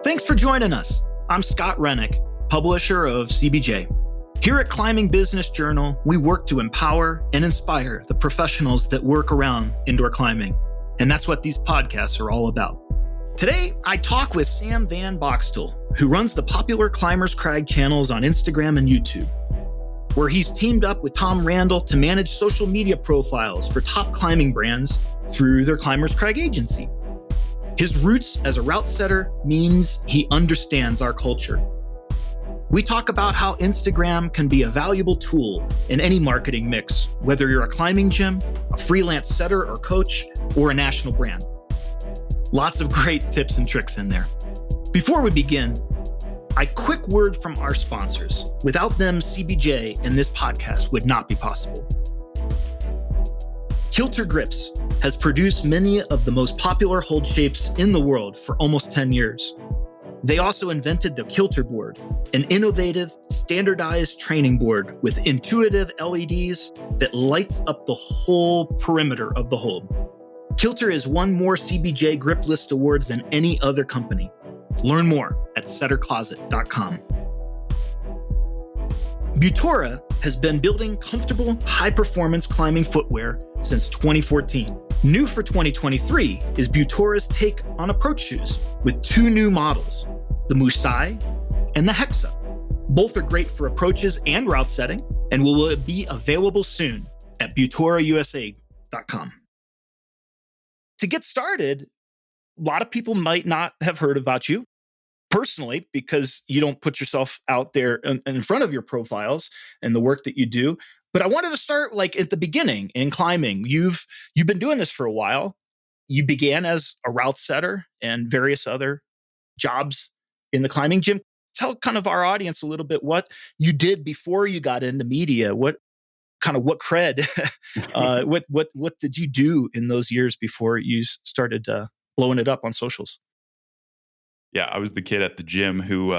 Thanks for joining us. I'm Scott Rennick, publisher of CBJ. Here at Climbing Business Journal, we work to empower and inspire the professionals that work around indoor climbing. And that's what these podcasts are all about. Today, I talk with Sam Van Boxtel, who runs the popular Climbers Crag channels on Instagram and YouTube, where he's teamed up with Tom Randall to manage social media profiles for top climbing brands through their Climbers Crag agency. His roots as a route setter means he understands our culture. We talk about how Instagram can be a valuable tool in any marketing mix, whether you're a climbing gym, a freelance setter or coach, or a national brand. Lots of great tips and tricks in there. Before we begin, a quick word from our sponsors. Without them, CBJ and this podcast would not be possible. Kilter Grips has produced many of the most popular hold shapes in the world for almost 10 years. They also invented the Kilter board, an innovative, standardized training board with intuitive LEDs that lights up the whole perimeter of the hold. Kilter has won more CBJ Grip List awards than any other company. Learn more at settercloset.com. Butora has been building comfortable, high-performance climbing footwear since 2014. New for 2023 is Butora's take on approach shoes with two new models, the Musai and the Hexa. Both are great for approaches and route setting and will be available soon at butorausa.com. To get started, a lot of people might not have heard about you personally because you don't put yourself out there in front of your profiles and the work that you do. But I wanted to start like at the beginning in climbing. You've been doing this for a while. You began as a route setter and various other jobs in the climbing gym. Tell kind of our audience a little bit what you did before you got into media. What cred? What did you do in those years before you started blowing it up on socials? Yeah, I was the kid at the gym who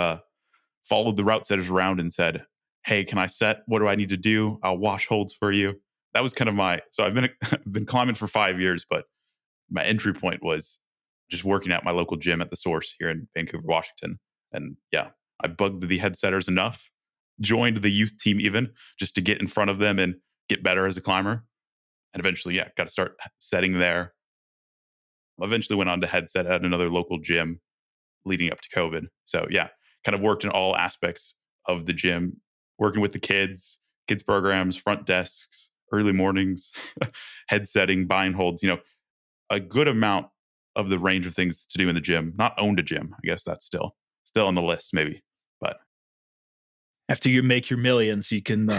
followed the route setters around and said, "Hey, can I set? What do I need to do? I'll wash holds for you." That was kind of so I've been climbing for 5 years, but my entry point was just working at my local gym at the Source here in Vancouver, Washington. And yeah, I bugged the head setters enough, joined the youth team even just to get in front of them and get better as a climber. And eventually, got to start setting there. Eventually went on to head set at another local gym leading up to COVID. So yeah, kind of worked in all aspects of the gym, working with the kids programs, front desks, early mornings, head setting, bind holds, a good amount of the range of things to do in the gym. Not owned a gym. I guess that's still on the list maybe. But after you make your millions, you can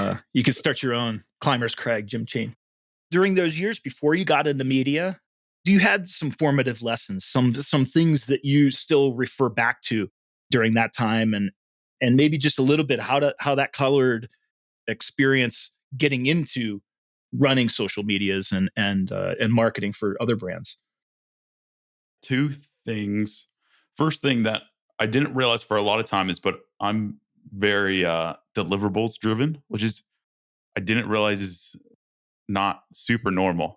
start your own Climbers Crag gym chain. During those years before you got into media, you had some formative lessons, some things that you still refer back to during that time, and maybe just a little bit how that colored experience getting into running social medias and marketing for other brands. Two things. First thing that I didn't realize for a lot of time but I'm very deliverables driven, which is I didn't realize is not super normal.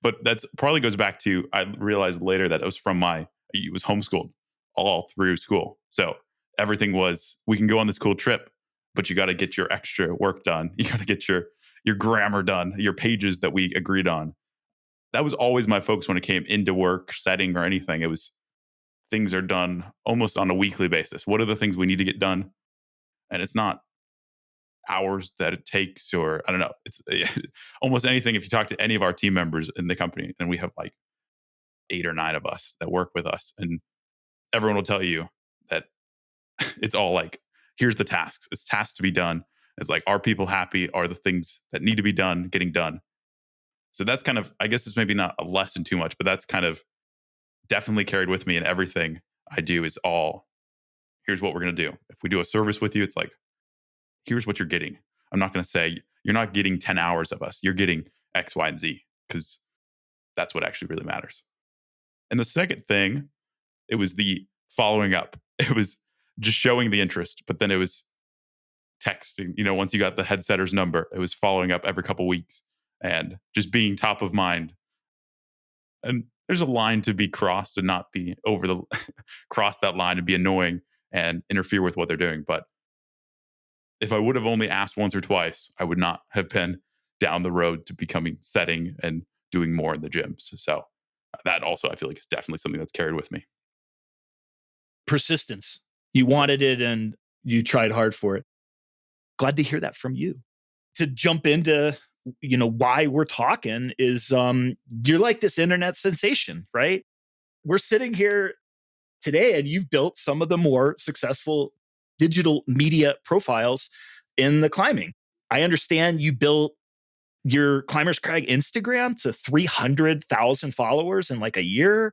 But that's probably goes back to, I realized later that it was it was homeschooled all through school. So everything was, we can go on this cool trip, but you got to get your extra work done. You got to get your grammar done, your pages that we agreed on. That was always my focus when it came into work setting or anything. It was things are done almost on a weekly basis. What are the things we need to get done? And it's not hours that it takes, or I don't know. It's almost anything. If you talk to any of our team members in the company, and we have like 8 or 9 of us that work with us, and everyone will tell you that it's all like, here's the tasks. It's tasks to be done. It's like, are people happy? Are the things that need to be done getting done? So that's kind of, I guess it's maybe not a lesson too much, but that's kind of definitely carried with me in everything I do is all, here's what we're going to do. If we do a service with you, it's like, here's what you're getting. I'm not going to say you're not getting 10 hours of us. You're getting X, Y, and Z, because that's what actually really matters. And the second thing, it was the following up. It was just showing the interest, but then it was texting. Once you got the head setter's number, it was following up every couple weeks and just being top of mind And there's a line to be crossed and not be over the cross that line and be annoying and interfere with what they're doing. But if I would have only asked once or twice, I would not have been down the road to becoming setting and doing more in the gyms. So that also I feel like is definitely something that's carried with me. Persistence. You wanted it and you tried hard for it. Glad to hear that from you. To jump into, why we're talking is you're like this internet sensation, right? We're sitting here today and you've built some of the more successful digital media profiles in the climbing. I understand you built your Climbers Crag Instagram to 300,000 followers in like a year.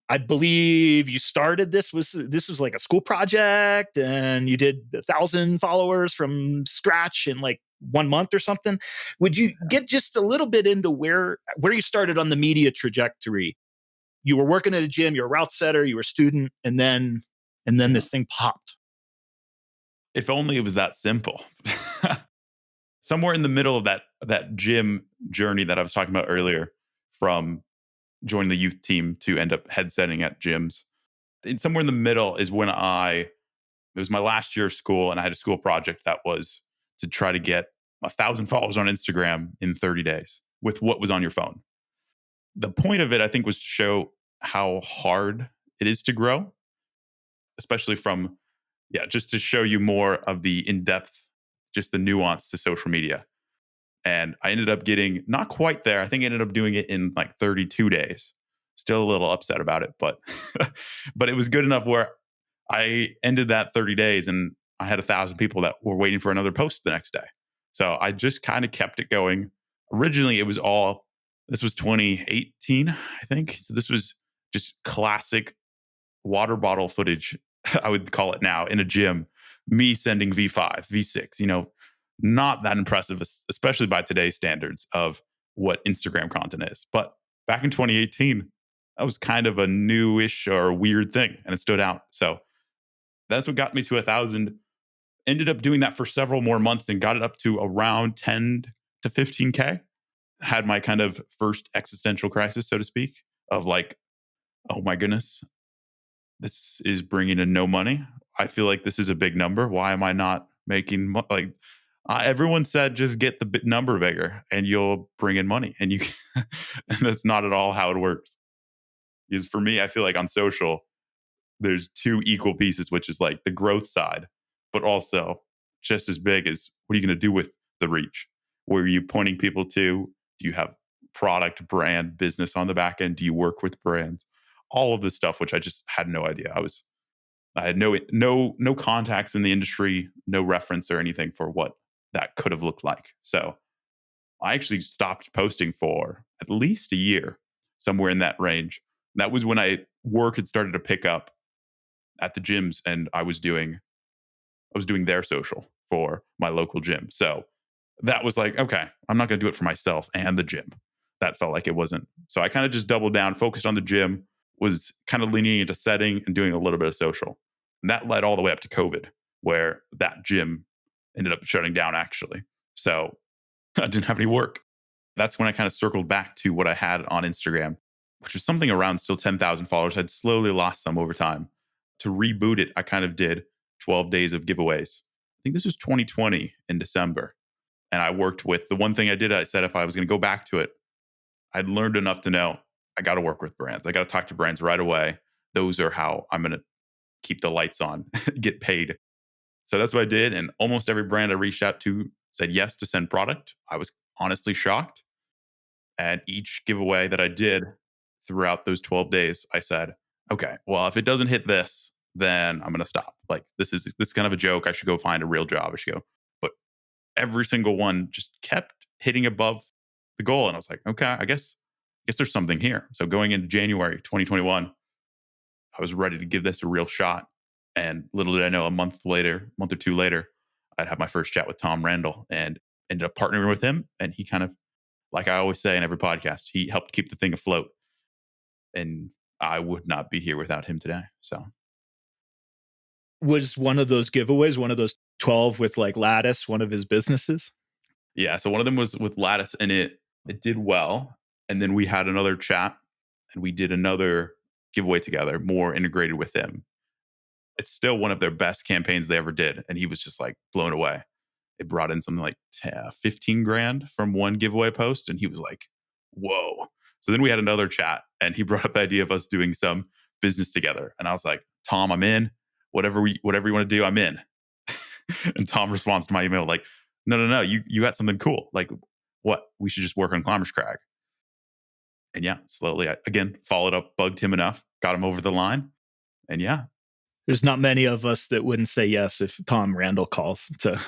I believe you started this was like a school project and you did 1,000 followers from scratch in like 1 month or something. Would you get just a little bit into where you started on the media trajectory? You were working at a gym, you're a route setter, you were a student, and then Yeah. this thing popped. If only it was that simple. Somewhere in the middle of that gym journey that I was talking about earlier, from joining the youth team to end up headsetting at gyms. And somewhere in the middle is when it was my last year of school and I had a school project that was to try to get 1,000 followers on Instagram in 30 days with what was on your phone. The point of it, I think, was to show how hard it is to grow, especially from, yeah, just to show you more of the in depth, just the nuance to social media. And I ended up getting not quite there. I think I ended up doing it in like 32 days. Still a little upset about it, but but it was good enough where I ended that 30 days and I had 1,000 people that were waiting for another post the next day. So I just kind of kept it going. Originally, this was 2018, I think. So this was just classic water bottle footage, I would call it now, in a gym, me sending V5, V6, not that impressive, especially by today's standards of what Instagram content is. But back in 2018, that was kind of a newish or weird thing and it stood out. So that's what got me to 1,000. Ended up doing that for several more months and got it up to around 10 to 15K. Had my kind of first existential crisis, so to speak, of like, oh my goodness, this is bringing in no money. I feel like this is a big number. Why am I not making like everyone said just get the number bigger and you'll bring in money and you and that's not at all how it works. Because for me, I feel like on social there's two equal pieces, which is like the growth side, but also just as big as what are you going to do with the reach? Where are you pointing people to? Do you have product, brand, business on the back end? Do you work with brands? All of this stuff, which I just had no idea. I had no contacts in the industry, no reference or anything for what that could have looked like. So I actually stopped posting for at least a year, somewhere in that range. That was when work had started to pick up at the gyms and I was doing their social for my local gym. So that was like, okay, I'm not going to do it for myself and the gym. That felt like it wasn't. So I kind of just doubled down, focused on the gym, was kind of leaning into setting and doing a little bit of social. And that led all the way up to COVID, where that gym ended up shutting down actually. So I didn't have any work. That's when I kind of circled back to what I had on Instagram, which was something around still 10,000 followers. I'd slowly lost some over time. To reboot it, I kind of did 12 days of giveaways. I think this was 2020 in December. And I worked with the one thing I did, I said if I was going to go back to it, I'd learned enough to know I got to work with brands. I got to talk to brands right away. Those are how I'm going to keep the lights on, get paid. So that's what I did. And almost every brand I reached out to said yes to send product. I was honestly shocked. And each giveaway that I did throughout those 12 days, I said, okay, well, if it doesn't hit this, then I'm going to stop. Like this is kind of a joke. I should go find a real job. I should go. But every single one just kept hitting above the goal. And I was like, okay, I guess there's something here. So going into January 2021, I was ready to give this a real shot. And little did I know, a month or two later, I'd have my first chat with Tom Randall and ended up partnering with him. And he kind of, like I always say in every podcast, he helped keep the thing afloat. And I would not be here without him today. So Was one of those giveaways, one of those 12 with like Lattice, one of his businesses? yeah, so one of them was with Lattice and it did well. And then we had another chat and we did another giveaway together, more integrated with him. It's still one of their best campaigns they ever did. And he was just like blown away. It brought in something like 15 grand from one giveaway post. And he was like, whoa. So then we had another chat and he brought up the idea of us doing some business together. And I was like, Tom, I'm in. Whatever you want to do, I'm in. And Tom responds to my email like, no, you got something cool. Like, what? We should just work on Climbers Crag. And yeah, slowly, I again followed up, bugged him enough, got him over the line. And yeah. There's not many of us that wouldn't say yes if Tom Randall calls to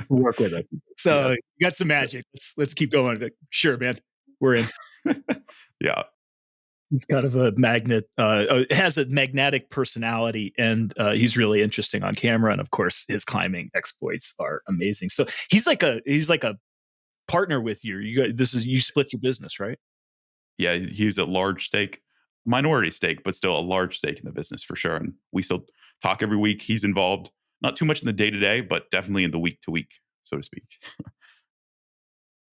work with it. So you got some magic. Let's keep going. Sure, man. We're in. Yeah. He's kind of a magnet, has a magnetic personality, and he's really interesting on camera. And of course, his climbing exploits are amazing. So he's like a partner with you. You split your business, right? Yeah, he's a large stake, minority stake, but still a large stake in the business for sure. And we still talk every week. He's involved, not too much in the day to day, but definitely in the week to week, so to speak.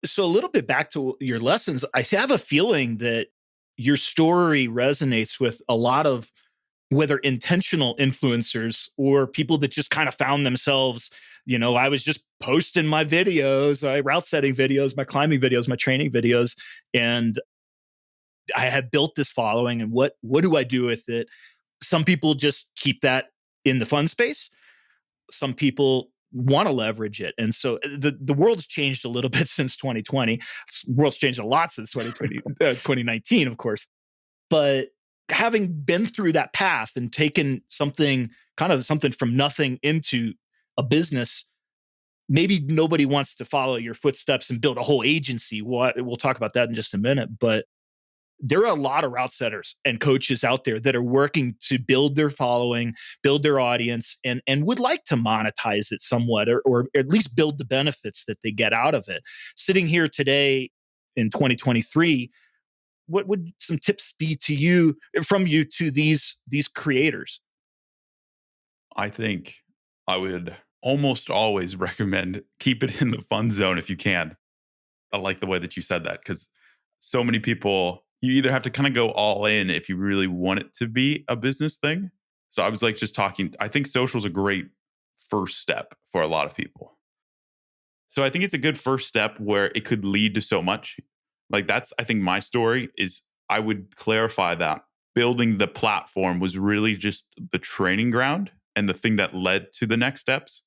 So a little bit back to your lessons, I have a feeling that your story resonates with a lot of whether intentional influencers or people that just kind of found themselves, I was just posting my videos, my route setting videos, my climbing videos, my training videos, and I have built this following, and what do I do with it? Some people just keep that in the fun space. Some people want to leverage it. And so the world's changed a little bit since 2020. The world's changed a lot since 2019, of course. But having been through that path and taken something from nothing into a business, maybe nobody wants to follow your footsteps and build a whole agency. We'll talk about that in just a minute. But there are a lot of route setters and coaches out there that are working to build their following, build their audience, and would like to monetize it somewhat, or at least build the benefits that they get out of it. Sitting here today in 2023, what would some tips be from you to these creators? I think I would almost always recommend keep it in the fun zone if you can. I like the way that you said that because so many people, you either have to kind of go all in if you really want it to be a business thing. So I was like just talking, I think social is a great first step for a lot of people. So I think it's a good first step where it could lead to so much. Like that's, I think my story is I would clarify that building the platform was really just the training ground and the thing that led to the next steps.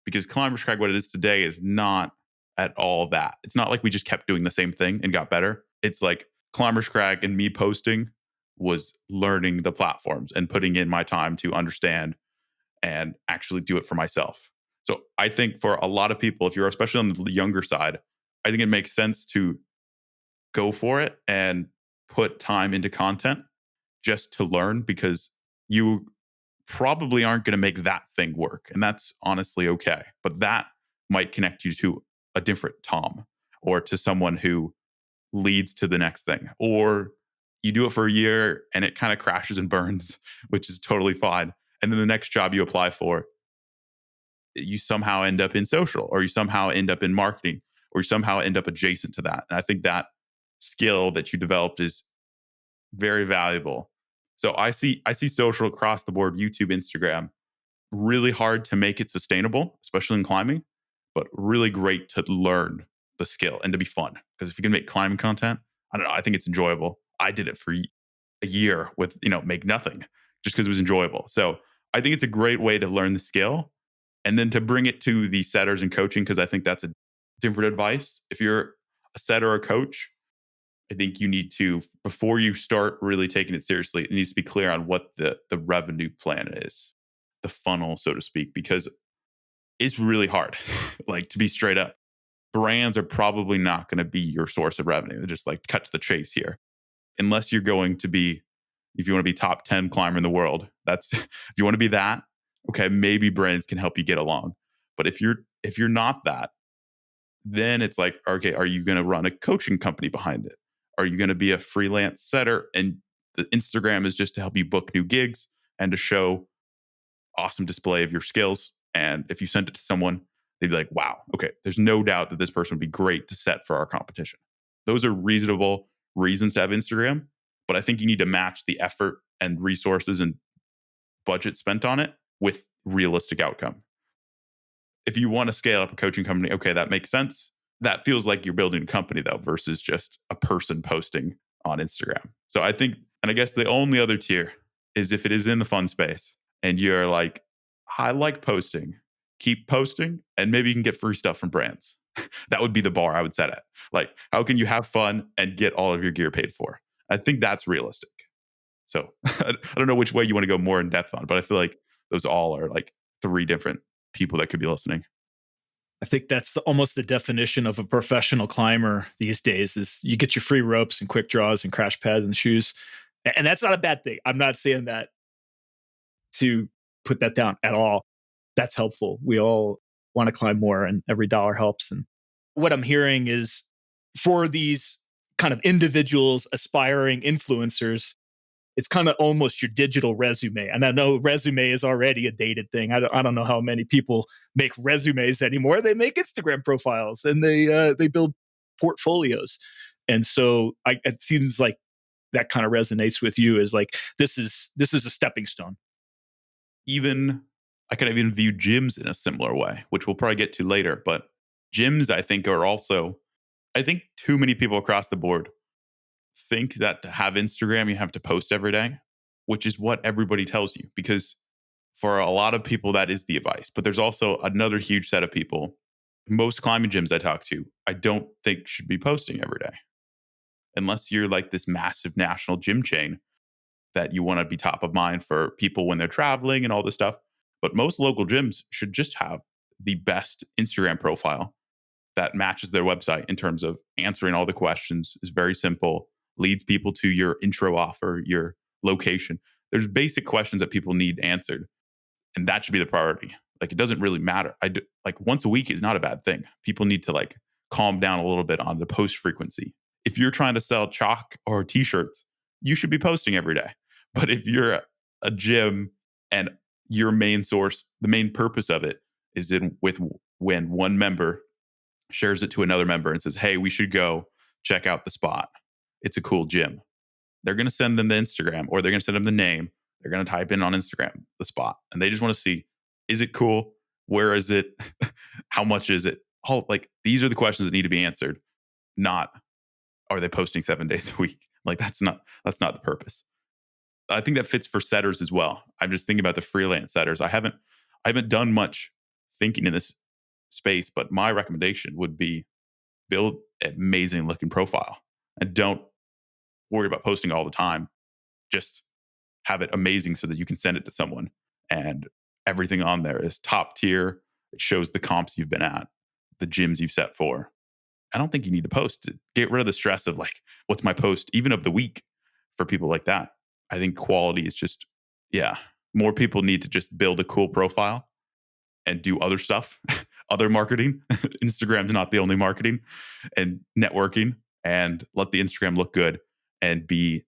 Because Climbers Crag, what it is today, is not at all that. It's not like we just kept doing the same thing and got better. It's like Climbers Crag and me posting was learning the platforms and putting in my time to understand and actually do it for myself. So I think for a lot of people, if you're especially on the younger side, I think it makes sense to go for it and put time into content just to learn because you probably aren't going to make that thing work. And that's honestly okay. But that might connect you to a different Tom or to someone who leads to the next thing. Or you do it for a year and it kind of crashes and burns, which is totally fine. And then the next job you apply for, you somehow end up in social or you somehow end up in marketing or you somehow end up adjacent to that. And I think that skill that you developed is very valuable. So I see social across the board, YouTube, Instagram, really hard to make it sustainable, especially in climbing, but really great to learn the skill and to be fun. Because if you can make climbing content, I don't know, I think it's enjoyable. I did it for a year with, make nothing just because it was enjoyable. So I think it's a great way to learn the skill and then to bring it to the setters and coaching, because I think that's a different advice. If you're a setter or a coach, I think you need to, before you start really taking it seriously, it needs to be clear on what the revenue plan is, the funnel, so to speak, because it's really hard. Like to be straight up, brands are probably not going to be your source of revenue. They're just like cut to the chase here. Unless you're going to be, if you want to be top 10 climber in the world, that's if you want to be that, okay, maybe brands can help you get along. But if you're not that, then it's like, okay, are you going to run a coaching company behind it? Are you going to be a freelance setter? And the Instagram is just to help you book new gigs and to show awesome display of your skills. And if you send it to someone, they'd be like, wow, okay, there's no doubt that this person would be great to set for our competition. Those are reasonable, reasons to have Instagram, but I think you need to match the effort and resources and budget spent on it with realistic outcome. If you want to scale up a coaching company, okay, that makes sense. That feels like you're building a company though, versus just a person posting on Instagram. So I think, and I guess the only other tier is if it is in the fun space and you're like, I like posting, keep posting, and maybe you can get free stuff from brands. That would be the bar I would set at. Like, how can you have fun and get all of your gear paid for? I think that's realistic. So I don't know which way you want to go more in depth on, but I feel like those all are like three different people that could be listening. I think that's almost the definition of a professional climber these days is you get your free ropes and quick draws and crash pads and shoes. And that's not a bad thing. I'm not saying that to put that down at all. That's helpful. We all want to climb more and every dollar helps. And what I'm hearing is for these kind of individuals, aspiring influencers, it's kind of almost your digital resume. And I know resume is already a dated thing. I don't know how many people make resumes anymore. They make Instagram profiles and they build portfolios. And so it seems like that kind of resonates with you as like this is a stepping stone. Even I could even view gyms in a similar way, which we'll probably get to later. But gyms, I think, are also, I think too many people across the board think that to have Instagram, you have to post every day, which is what everybody tells you. Because for a lot of people, that is the advice. But there's also another huge set of people. Most climbing gyms I talk to, I don't think should be posting every day. Unless you're like this massive national gym chain that you want to be top of mind for people when they're traveling and all this stuff. But most local gyms should just have the best Instagram profile that matches their website in terms of answering all the questions, is very simple, leads people to your intro offer, your location. There's basic questions that people need answered, and that should be the priority. Like it doesn't really matter. Like once a week is not a bad thing. People need to like calm down a little bit on the post frequency. If you're trying to sell chalk or t-shirts, you should be posting every day. But if you're a gym and your main source, the main purpose of it is in with when one member shares it to another member and says, "Hey, we should go check out the spot. It's a cool gym." They're going to send them the Instagram or they're going to send them the name. They're going to type in on Instagram the spot and they just want to see, is it cool? Where is it? How much is it? All like these are the questions that need to be answered, not are they posting 7 days a week? Like that's not the purpose. I think that fits for setters as well. I'm just thinking about the freelance setters. I haven't done much thinking in this space, but my recommendation would be build an amazing looking profile and don't worry about posting all the time. Just have it amazing so that you can send it to someone and everything on there is top tier. It shows the comps you've been at, the gyms you've set for. I don't think you need to post to get rid of the stress of like, what's my post, even of the week for people like that. I think quality is just, yeah, more people need to just build a cool profile and do other stuff, other marketing. Instagram's not the only marketing and networking, and let the Instagram look good and be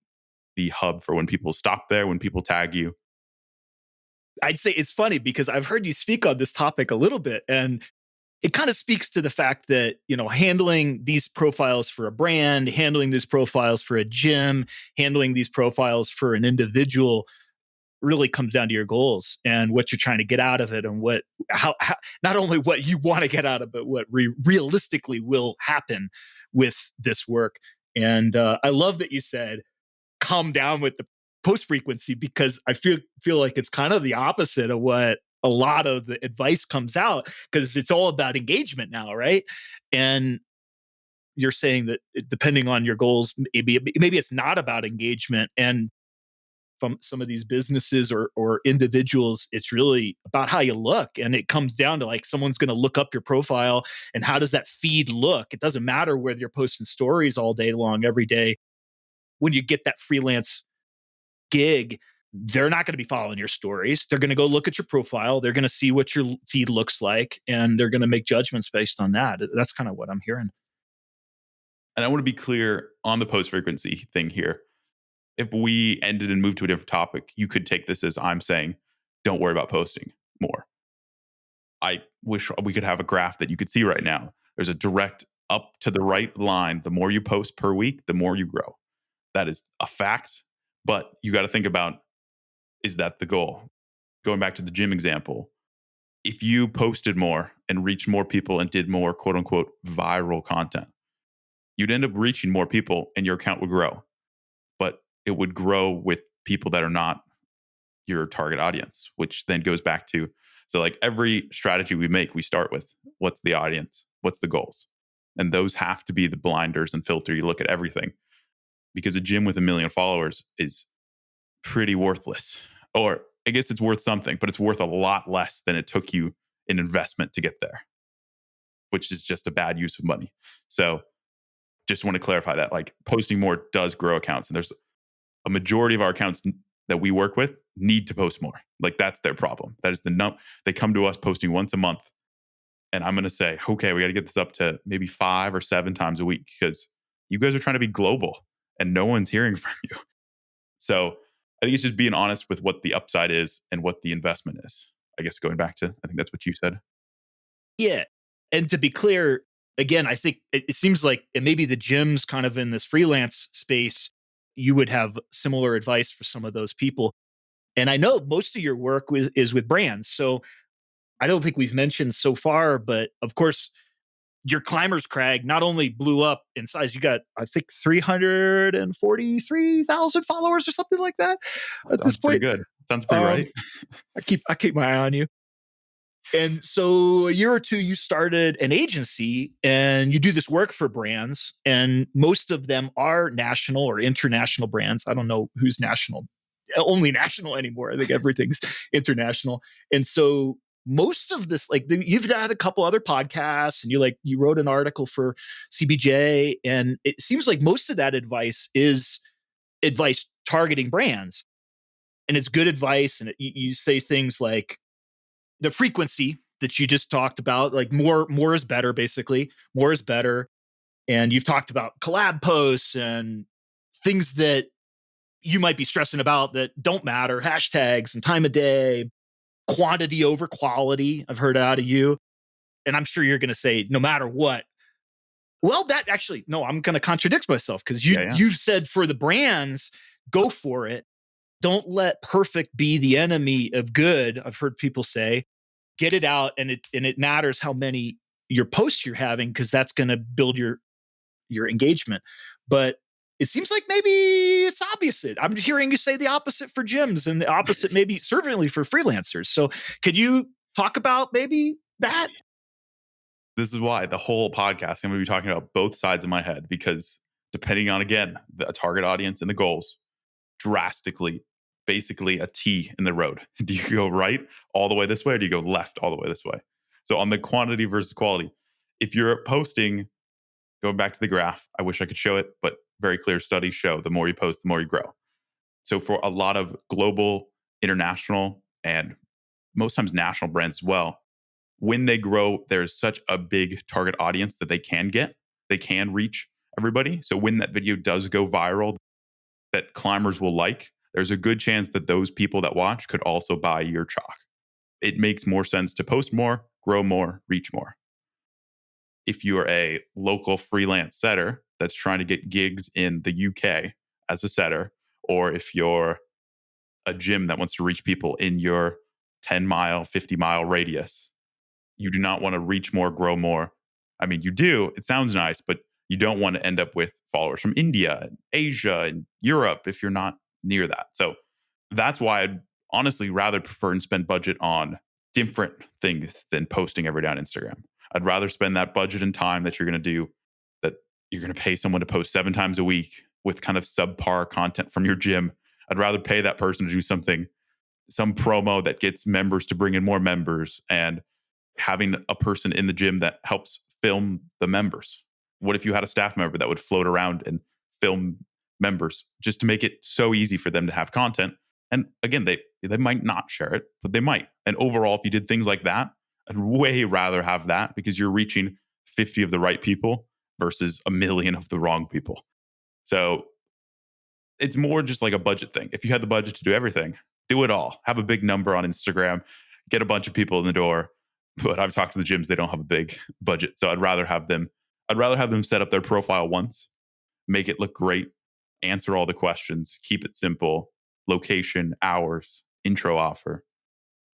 the hub for when people stop there, when people tag you. I'd say it's funny because I've heard you speak on this topic a little bit, and it kind of speaks to the fact that, handling these profiles for a brand, handling these profiles for a gym, handling these profiles for an individual really comes down to your goals and what you're trying to get out of it and how not only what you want to get out of it, what realistically will happen with this work. And I love that you said, calm down with the post frequency, because I feel like it's kind of the opposite of what a lot of the advice comes out, because it's all about engagement now, right? And you're saying that depending on your goals, maybe it's not about engagement. And from some of these businesses or individuals, it's really about how you look. And it comes down to like someone's going to look up your profile and how does that feed look? It doesn't matter whether you're posting stories all day long, every day. When you get that freelance gig, they're not going to be following your stories. They're going to go look at your profile. They're going to see what your feed looks like, and they're going to make judgments based on that. That's kind of what I'm hearing. And I want to be clear on the post frequency thing here. If we ended and moved to a different topic, you could take this as I'm saying, don't worry about posting more. I wish we could have a graph that you could see right now. There's a direct up to the right line. The more you post per week, the more you grow. That is a fact. But you got to think about, is that the goal? Going back to the gym example, if you posted more and reached more people and did more quote unquote viral content, you'd end up reaching more people and your account would grow. But it would grow with people that are not your target audience, which then goes back to, so like every strategy we make, we start with what's the audience, what's the goals, and those have to be the blinders and filter you look at everything, because a gym with 1 million followers is pretty worthless. Or I guess it's worth something, but it's worth a lot less than it took you an investment to get there, which is just a bad use of money. So just want to clarify that, like, posting more does grow accounts, and there's a majority of our accounts that we work with need to post more. Like, that's their problem. That is they come to us posting once a month, and I'm going to say, okay, we got to get this up to maybe 5 or 7 times a week, because you guys are trying to be global and no one's hearing from you. So I think it's just being honest with what the upside is and what the investment is. I guess going back to, I think that's what you said. Yeah. And to be clear, again, I think it seems like, and maybe the gyms kind of in this freelance space, you would have similar advice for some of those people. And I know most of your work is with brands. So I don't think we've mentioned so far, but of course, your Climbers Crag not only blew up in size, you got, I think, 343,000 followers or something like that That at this sounds pretty point. good. Sounds pretty Um, right. I keep my eye on you. And so a year or two, you started an agency and you do this work for brands. And most of them are national or international brands. I don't know who's national, only national anymore. I think everything's international. And so most of this, like you've had a couple other podcasts and you wrote an article for CBJ. And it seems like most of that advice is advice targeting brands. And it's good advice. And you say things like, the frequency that you just talked about, like more is better, basically. More is better. And you've talked about collab posts and things that you might be stressing about that don't matter, hashtags and time of day, quantity over quality. I've heard out of you. And I'm sure you're going to say, no matter what. Well, that actually, no, I'm going to contradict myself, because Yeah. you've said for the brands, go for it. Don't let perfect be the enemy of good. I've heard people say, get it out, and it matters how many your posts you're having, because that's going to build your engagement. But it seems like maybe it's opposite. I'm hearing you say the opposite for gyms, and the opposite maybe certainly for freelancers. So could you talk about maybe that? This is why the whole podcast, I'm going to be talking about both sides of my head, because depending on, again, the target audience and the goals, drastically, basically a T in the road. Do you go right all the way this way, or do you go left all the way this way? So on the quantity versus quality, if you're posting, going back to the graph, I wish I could show it, but very clear studies show the more you post, the more you grow. So for a lot of global, international, and most times national brands as well, when they grow, there's such a big target audience that they can reach everybody. So when that video does go viral, that climbers will like, there's a good chance that those people that watch could also buy your chalk. It makes more sense to post more, grow more, reach more. If you're a local freelance setter that's trying to get gigs in the UK as a setter, or if you're a gym that wants to reach people in your 10-mile, 50-mile radius, you do not want to reach more, grow more. I mean, you do, it sounds nice, but you don't want to end up with followers from India and Asia and Europe if you're not near that. So that's why I'd honestly rather prefer and spend budget on different things than posting every day on Instagram. I'd rather spend that budget and time that you're going to do, that you're going to pay someone to post 7 times a week with kind of subpar content from your gym. I'd rather pay that person to do something, some promo that gets members to bring in more members, and having a person in the gym that helps film the members. What if you had a staff member that would float around and film members, just to make it so easy for them to have content? And again, they might not share it, but they might. And overall, if you did things like that, I'd way rather have that, because you're reaching 50 of the right people versus 1 million of the wrong people. So it's more just like a budget thing. If you had the budget to do everything, do it all. Have a big number on Instagram, get a bunch of people in the door. But I've talked to the gyms, they don't have a big budget. So I'd rather have them set up their profile once, make it look great, answer all the questions, keep it simple, location, hours, intro offer,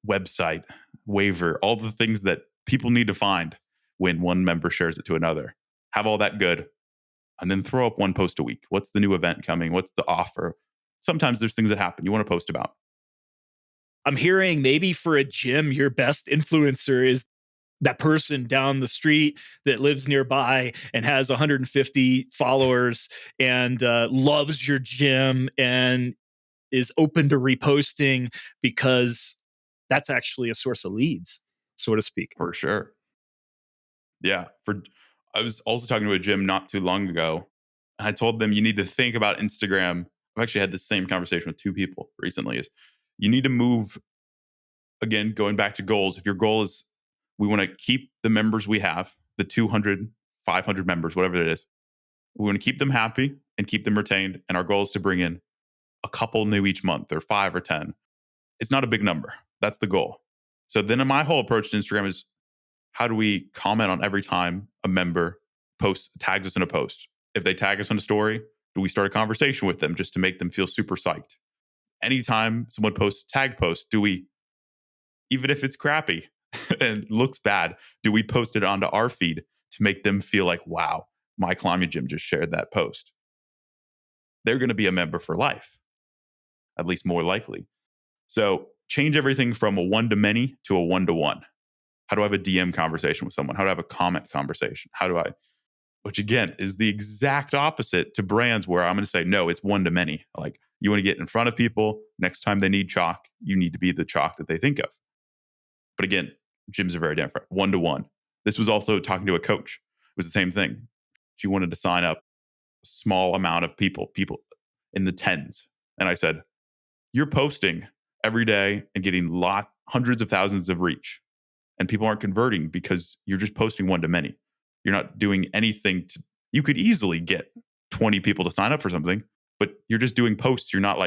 website, waiver, all the things that people need to find when one member shares it to another. Have all that good. And then throw up one post a week. What's the new event coming? What's the offer? Sometimes there's things that happen you want to post about. I'm hearing maybe for a gym, your best influencer is that person down the street that lives nearby and has 150 followers and loves your gym and is open to reposting because that's actually a source of leads, so to speak. For sure. Yeah. I was also talking to a gym not too long ago. And I told them you need to think about Instagram. I've actually had the same conversation with two people recently. Is you need to move again, going back to goals. If your goal is we want to keep the members we have, the 200, 500 members, whatever it is, we want to keep them happy and keep them retained. And our goal is to bring in a couple new each month or 5 or 10. It's not a big number. That's the goal. So then my whole approach to Instagram is how do we comment on every time a member tags us in a post? If they tag us in a story, do we start a conversation with them just to make them feel super psyched? Anytime someone posts a tag post, do we, even if it's crappy and looks bad, do we post it onto our feed to make them feel like, wow, my climbing gym just shared that post? They're going to be a member for life, at least more likely. So change everything from a one-to-many to a one-to-one. How do I have a DM conversation with someone? How do I have a comment conversation? Which again is the exact opposite to brands where I'm going to say, no, it's one-to-many. Like you want to get in front of people. Next time they need chalk, you need to be the chalk that they think of. But again, gyms are very different. One-to-one. This was also talking to a coach. It was the same thing. She wanted to sign up a small amount of people in the tens. And I said, you're posting every day and getting hundreds of thousands of reach. And people aren't converting because you're just posting one-to-many. You're not doing anything you could easily get 20 people to sign up for something, but you're just doing posts. You're not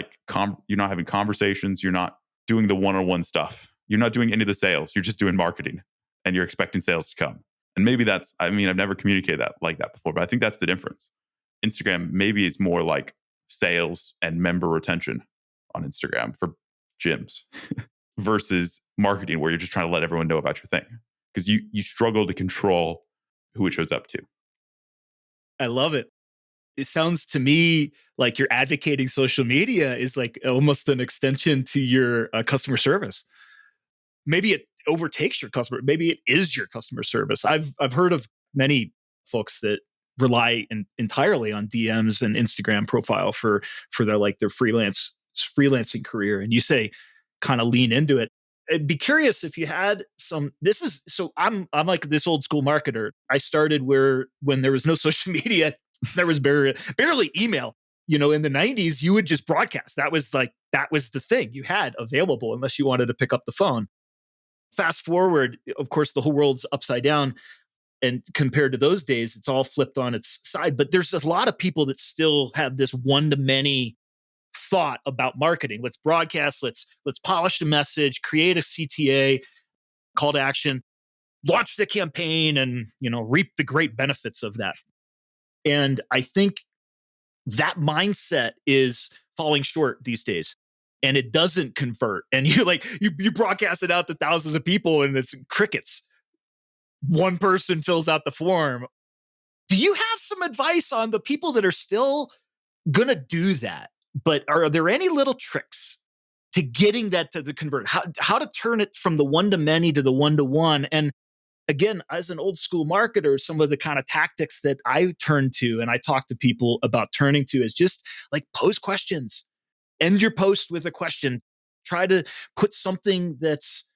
you're not having conversations. You're not doing the one-on-one stuff. You're not doing any of the sales. You're just doing marketing and you're expecting sales to come. And maybe I've never communicated that like that before, but I think that's the difference. Instagram, maybe it's more like sales and member retention on Instagram for gyms versus marketing where you're just trying to let everyone know about your thing because you struggle to control who it shows up to. I love it. It sounds to me like you're advocating social media is like almost an extension to your customer service. Maybe it overtakes your customer. Maybe it is your customer service. I've heard of many folks that rely entirely on DMs and Instagram profile for their freelancing career. And you say kind of lean into it. I'd be curious if you had some. I'm like this old school marketer. I started when there was no social media, there was barely email. In the 90s, you would just broadcast. That was the thing you had available unless you wanted to pick up the phone. Fast forward, of course, the whole world's upside down. And compared to those days, it's all flipped on its side. But there's a lot of people that still have this one-to-many thought about marketing. Let's broadcast, let's polish the message, create a CTA, call to action, launch the campaign, and reap the great benefits of that. And I think that mindset is falling short these days. And it doesn't convert. And you broadcast it out to thousands of people and it's crickets. One person fills out the form. Do you have some advice on the people that are still going to do that? But are there any little tricks to getting that to the convert? How to turn it from the one-to-many to the one-to-one? And again, as an old school marketer, some of the kind of tactics that I turn to and I talk to people about turning to is just like pose questions. End your post with a question. Try to put something that's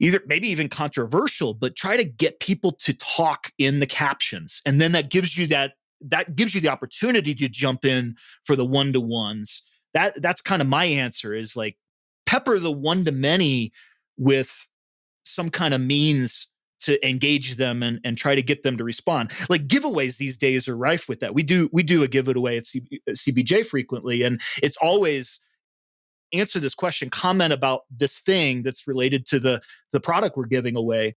either maybe even controversial, but try to get people to talk in the captions. And then that gives you the opportunity to jump in for the one-to-ones. That's kind of my answer is like pepper the one-to-many with some kind of means to engage them and try to get them to respond. Like giveaways these days are rife with that. We do a giveaway at CBJ frequently, and it's always answer this question, comment about this thing that's related to the product we're giving away.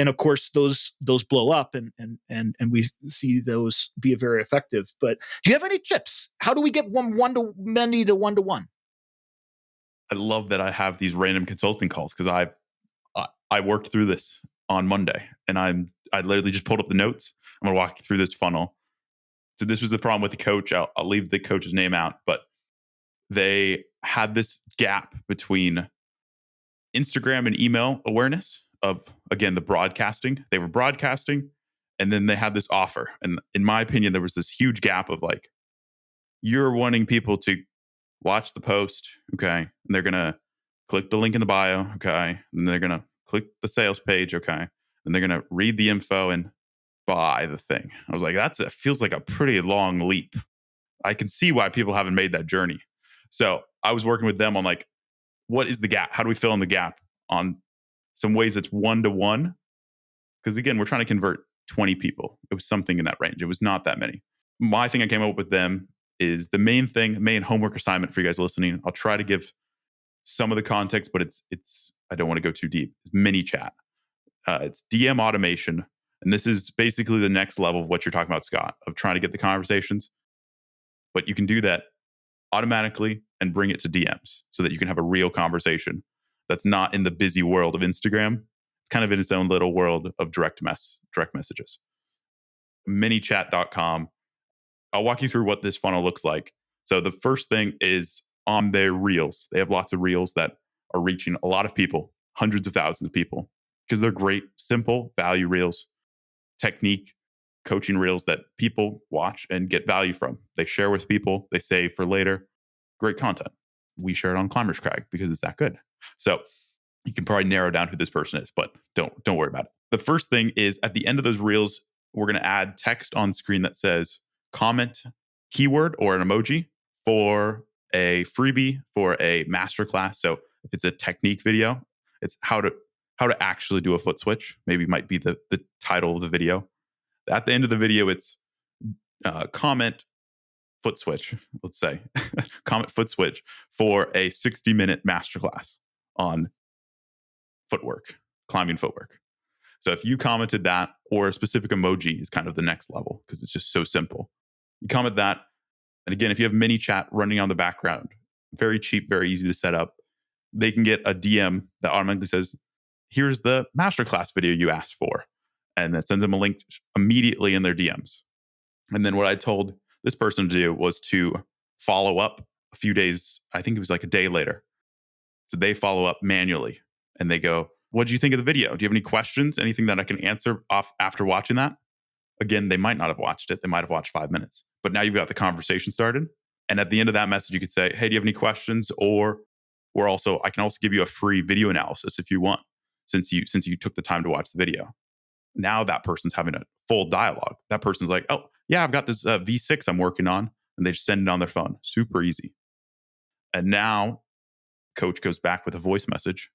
And of course, those blow up, and we see those be very effective. But do you have any tips? How do we get one to many to one? I love that I have these random consulting calls because I worked through this on Monday, and I literally just pulled up the notes. I'm gonna walk you through this funnel. So this was the problem with the coach. I'll leave the coach's name out, but they had this gap between Instagram and email awareness of, again, the broadcasting. They were broadcasting, and then they had this offer. And in my opinion, there was this huge gap of like, you're wanting people to watch the post, okay, and they're gonna click the link in the bio, okay, and they're gonna click the sales page, okay, and they're gonna read the info and buy the thing. I was like, it feels like a pretty long leap. I can see why people haven't made that journey. So I was working with them on like, what is the gap? How do we fill in the gap on some ways that's one to one? Because again, we're trying to convert 20 people. It was something in that range. It was not that many. My thing I came up with them is the main homework assignment for you guys listening. I'll try to give some of the context, but it's I don't want to go too deep. It's mini chat. It's DM automation. And this is basically the next level of what you're talking about, Scott, of trying to get the conversations. But you can do that automatically and bring it to DMs so that you can have a real conversation that's not in the busy world of Instagram. It's kind of in its own little world of direct messages. Minichat.com. I'll walk you through what this funnel looks like. So the first thing is on their reels. They have lots of reels that are reaching a lot of people, hundreds of thousands of people, because they're great, simple value reels, technique, coaching reels that people watch and get value from. They share with people, they save for later. Great content. We share it on Climbers Crag because it's that good. So you can probably narrow down who this person is, but don't worry about it. The first thing is at the end of those reels, we're going to add text on screen that says comment keyword or an emoji for a freebie for a masterclass. So if it's a technique video, it's how to actually do a foot switch. Maybe might be the title of the video. At the end of the video, it's comment foot switch, let's say, comment foot switch for a 60-minute masterclass on footwork, climbing footwork. So if you commented that, or a specific emoji is kind of the next level because it's just so simple. You comment that. And again, if you have mini chat running on the background, very cheap, very easy to set up, they can get a DM that automatically says, here's the masterclass video you asked for. And that sends them a link immediately in their DMs. And then what I told this person to do was to follow up a few days, I think it was like a day later. So they follow up manually and they go, what did you think of the video? Do you have any questions? Anything that I can answer off after watching that? Again, they might not have watched it. They might have watched 5 minutes, but now you've got the conversation started. And at the end of that message, you could say, hey, do you have any questions? Or I can also give you a free video analysis if you want, since you took the time to watch the video. Now that person's having a full dialogue. That person's like, oh, yeah, I've got this V6 I'm working on. And they just send it on their phone. Super easy. And now coach goes back with a voice message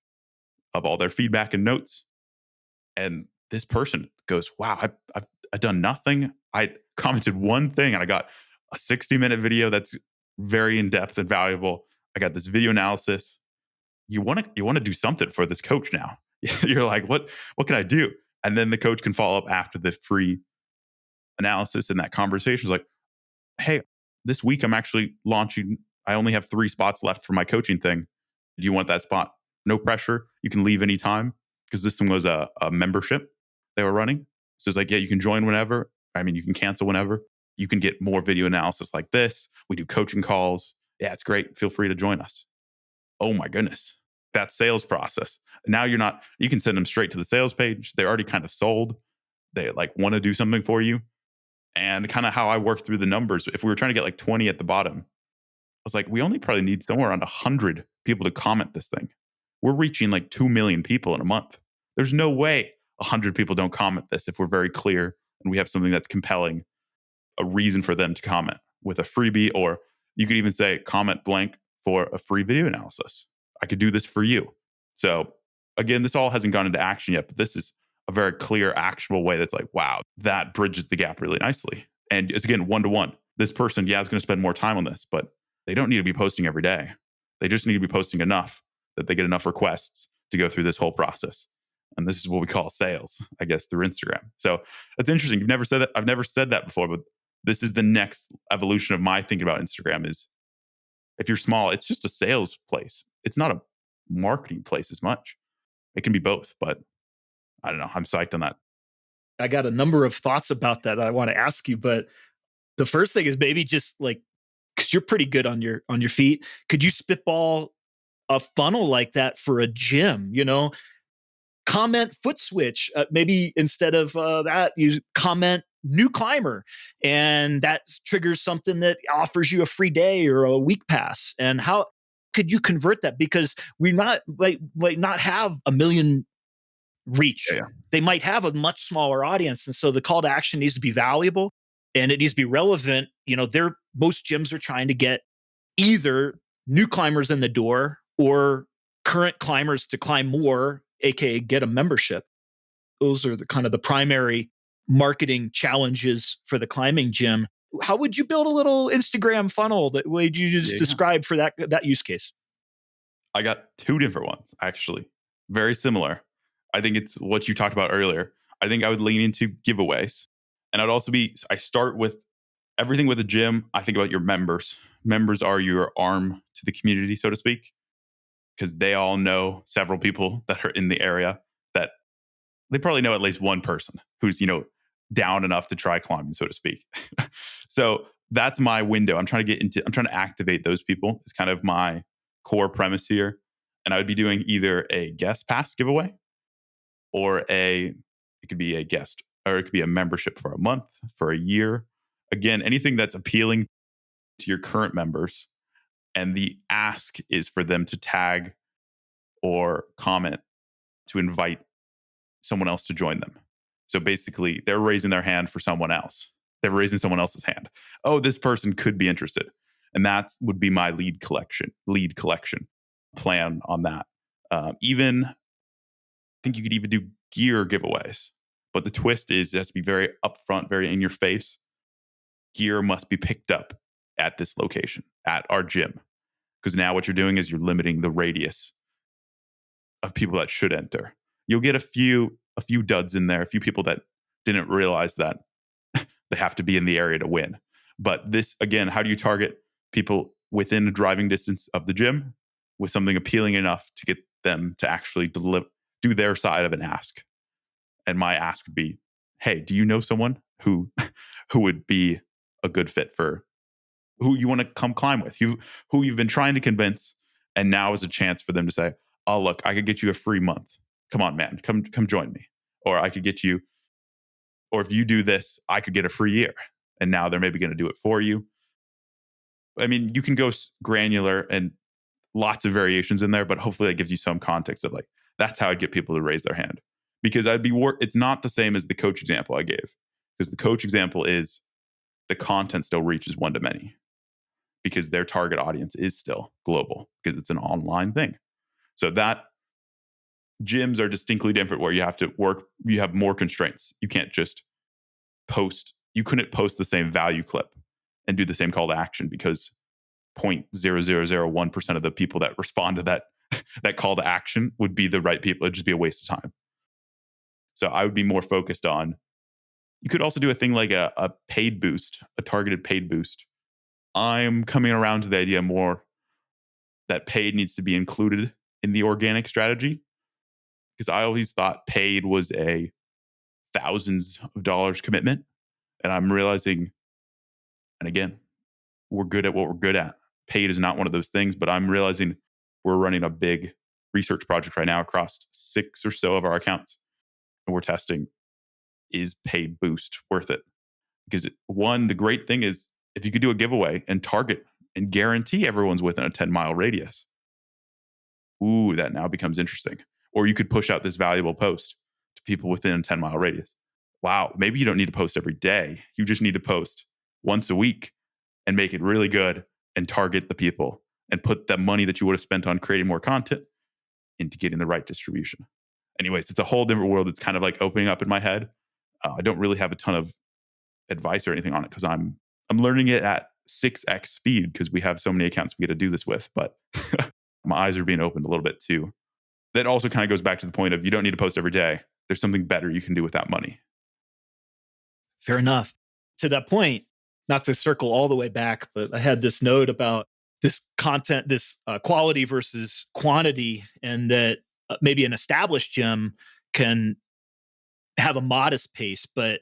of all their feedback and notes. And this person goes, wow, I've done nothing. I commented one thing and I got a 60-minute video that's very in-depth and valuable. I got this video analysis. You want to do something for this coach now. You're like, what can I do? And then the coach can follow up after the free analysis, and that conversation is like, hey, this week I'm actually launching. I only have 3 spots left for my coaching thing. Do you want that spot? No pressure. You can leave anytime, because this one was a membership they were running. So it's like, yeah, you can join whenever. I mean, you can cancel whenever. You can get more video analysis like this. We do coaching calls. Yeah, it's great. Feel free to join us. Oh my goodness. That sales process. Now you can send them straight to the sales page. They're already kind of sold. They like want to do something for you. And kind of how I work through the numbers. If we were trying to get like 20 at the bottom, I was like, we only probably need somewhere around 100 people to comment this thing. We're reaching like 2 million people in a month. There's no way 100 people don't comment this if we're very clear and we have something that's compelling, a reason for them to comment with a freebie, or you could even say comment blank for a free video analysis. I could do this for you. So again, this all hasn't gone into action yet, but this is a very clear, actionable way that's like, wow, that bridges the gap really nicely. And it's again, one-to-one. This person, yeah, is going to spend more time on this, but they don't need to be posting every day. They just need to be posting enough that they get enough requests to go through this whole process. And this is what we call sales, I guess, through Instagram. So that's interesting. You've never said that. I've never said that before, but this is the next evolution of my thinking about Instagram is if you're small, it's just a sales place. It's not a marketing place as much. It can be both, but I don't know. I'm psyched on that. I got a number of thoughts about that I want to ask you, but the first thing is maybe just like, because you're pretty good on your feet, could you spitball a funnel like that for a gym? Comment foot switch. Maybe instead of that, you comment new climber, and that triggers something that offers you a free day or a week pass. And how could you convert that? Because we might not have a million reach. Yeah. They might have a much smaller audience, and so the call to action needs to be valuable and it needs to be relevant. Most gyms are trying to get either new climbers in the door or current climbers to climb more, aka get a membership. Those are the kind of the primary marketing challenges for the climbing gym. How would you build a little Instagram funnel that way you just Yeah. describe for that use case? I got two different ones, actually. Very similar. I think it's what you talked about earlier. I think I would lean into giveaways. And I start with everything with a gym. I think about your members. Members are your arm to the community, so to speak, because they all know several people that are in the area that they probably know at least one person who's, down enough to try climbing, so to speak. So that's my window. I'm trying to activate those people. It's kind of my core premise here. And I would be doing either a guest pass giveaway or it could be a guest, or it could be a membership for a month, for a year. Again, anything that's appealing to your current members. And the ask is for them to tag or comment to invite someone else to join them. So basically, they're raising their hand for someone else. They're raising someone else's hand. Oh, this person could be interested. And that would be my lead collection plan on that. I think you could even do gear giveaways. But the twist is it has to be very upfront, very in your face. Gear must be picked up at this location, at our gym. Because now what you're doing is you're limiting the radius of people that should enter. You'll get a few duds in there, a few people that didn't realize that they have to be in the area to win. But this, again, how do you target people within a driving distance of the gym with something appealing enough to get them to actually do their side of an ask? And my ask would be, hey, do you know someone who would be a good fit for who you want to come climb with, who you've been trying to convince, and now is a chance for them to say, oh, look, I could get you a free month. Come on, man, come join me. Or I could get you, or if you do this, I could get a free year. And now they're maybe going to do it for you. I mean, you can go granular and lots of variations in there, but hopefully that gives you some context of like, that's how I'd get people to raise their hand. Because it's not the same as the coach example I gave. Because the coach example is the content still reaches one to many. Because their target audience is still global because it's an online thing. So that gyms are distinctly different where you have more constraints. You can't just you couldn't post the same value clip and do the same call to action because 0.0001% of the people that respond to that call to action would be the right people. It'd just be a waste of time. So I would be more focused on, you could also do a thing like a paid boost, a targeted paid boost. I'm coming around to the idea more that paid needs to be included in the organic strategy because I always thought paid was a thousands of dollars commitment. And I'm realizing, and again, we're good at what we're good at. Paid is not one of those things, but I'm realizing we're running a big research project right now across 6 or so of our accounts. And we're testing, is paid boost worth it? Because one, the great thing is if you could do a giveaway and target and guarantee everyone's within a 10-mile radius, ooh, that now becomes interesting. Or you could push out this valuable post to people within a 10-mile radius. Wow, maybe you don't need to post every day. You just need to post once a week and make it really good and target the people and put the money that you would have spent on creating more content into getting the right distribution. Anyways, it's a whole different world that's kind of like opening up in my head. I don't really have a ton of advice or anything on it because I'm learning it at 6x speed because we have so many accounts we get to do this with. But my eyes are being opened a little bit to that also kind of goes back to the point of you don't need to post every day. There's something better you can do with that money. Fair enough. To that point, not to circle all the way back, but I had this note about this content, this quality versus quantity, and that maybe an established gym can have a modest pace. But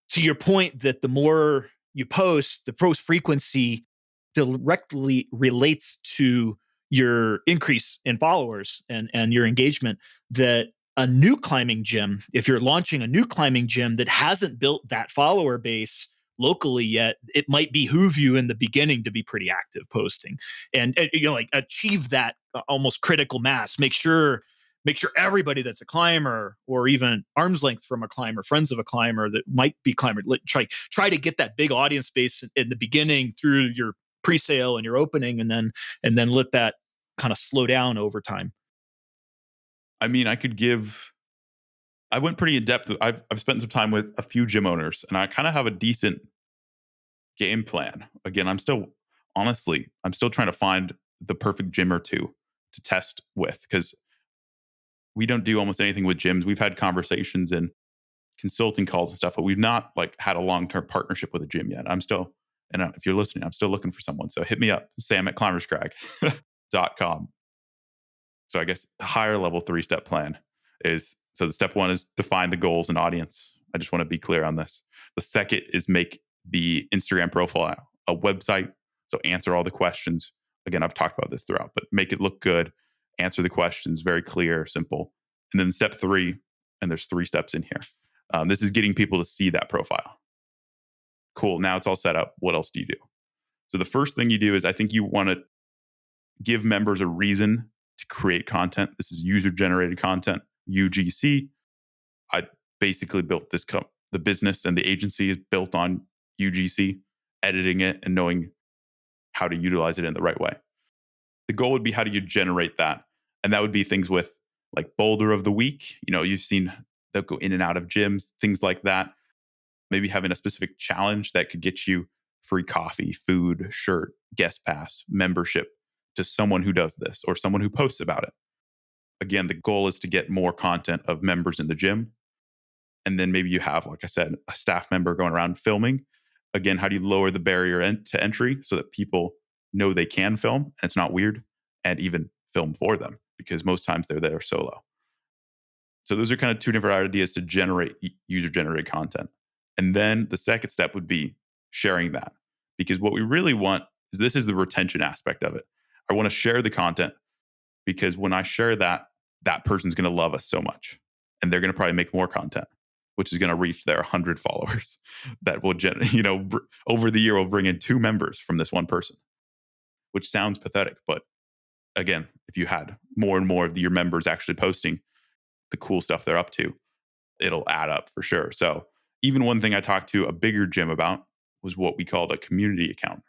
to your point, that the more you post, the post frequency directly relates to your increase in followers and your engagement. That a new climbing gym, if you're launching a new climbing gym that hasn't built that follower base locally yet, it might behoove you in the beginning to be pretty active posting and like achieve that almost critical mass. Make sure everybody that's a climber or even arm's length from a climber, friends of a climber that might be climber, try to get that big audience base in the beginning through your pre-sale and your opening, and then let that kind of slow down over time. I mean, I went pretty in depth. I've spent some time with a few gym owners, and I kind of have a decent game plan. Again, I'm still trying to find the perfect gym or two to test with, because we don't do almost anything with gyms. We've had conversations and consulting calls and stuff, but we've not like had a long-term partnership with a gym yet. And if you're listening, I'm still looking for someone. So hit me up, sam@climberscrag.com. So I guess the higher level 3-step plan is, so the step 1 is define the goals and audience. I just want to be clear on this. The second is make the Instagram profile a website. So answer all the questions. Again, I've talked about this throughout, but make it look good. Answer the questions, very clear, simple. And then step 3, and there's 3 steps in here. This is getting people to see that profile. Cool. Now it's all set up. What else do you do? So the first thing you do is, I think you want to give members a reason to create content. This is user generated content, UGC. I basically built the business and the agency is built on UGC, editing it and knowing how to utilize it in the right way. The goal would be, how do you generate that? And that would be things with like Boulder of the Week. You've seen they'll go in and out of gyms, things like that. Maybe having a specific challenge that could get you free coffee, food, shirt, guest pass, membership to someone who does this or someone who posts about it. Again, the goal is to get more content of members in the gym. And then maybe you have, like I said, a staff member going around filming. Again, how do you lower the barrier to entry so that people know they can film and it's not weird, and even film for them, because most times they're there solo. So those are kind of 2 different ideas to generate user generated content. And then the second step would be sharing that, because what we really want is, this is the retention aspect of it. I want to share the content, because when I share that, that person's going to love us so much, and they're going to probably make more content, which is going to reach their 100 followers. That will, over the year, will bring in 2 members from this one person, which sounds pathetic. But again, if you had more and more of your members actually posting the cool stuff they're up to, it'll add up for sure. So even one thing I talked to a bigger gym about was what we called a community account.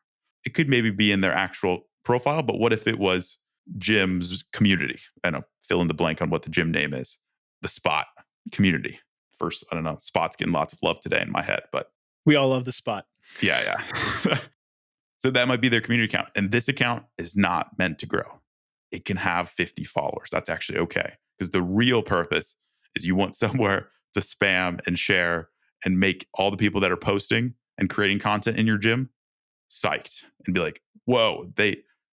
It could maybe be in their actual profile, but what if it was gym's community? I don't know, fill in the blank on what the gym name is. The Spot community. First, I don't know, Spot's getting lots of love today in my head, but We all love the Spot. yeah. So that might be their community account. And this account is not meant to grow. It can have 50 followers. That's actually okay. Because the real purpose is, you want somewhere to spam and share and make all the people that are posting and creating content in your gym psyched and be like, whoa,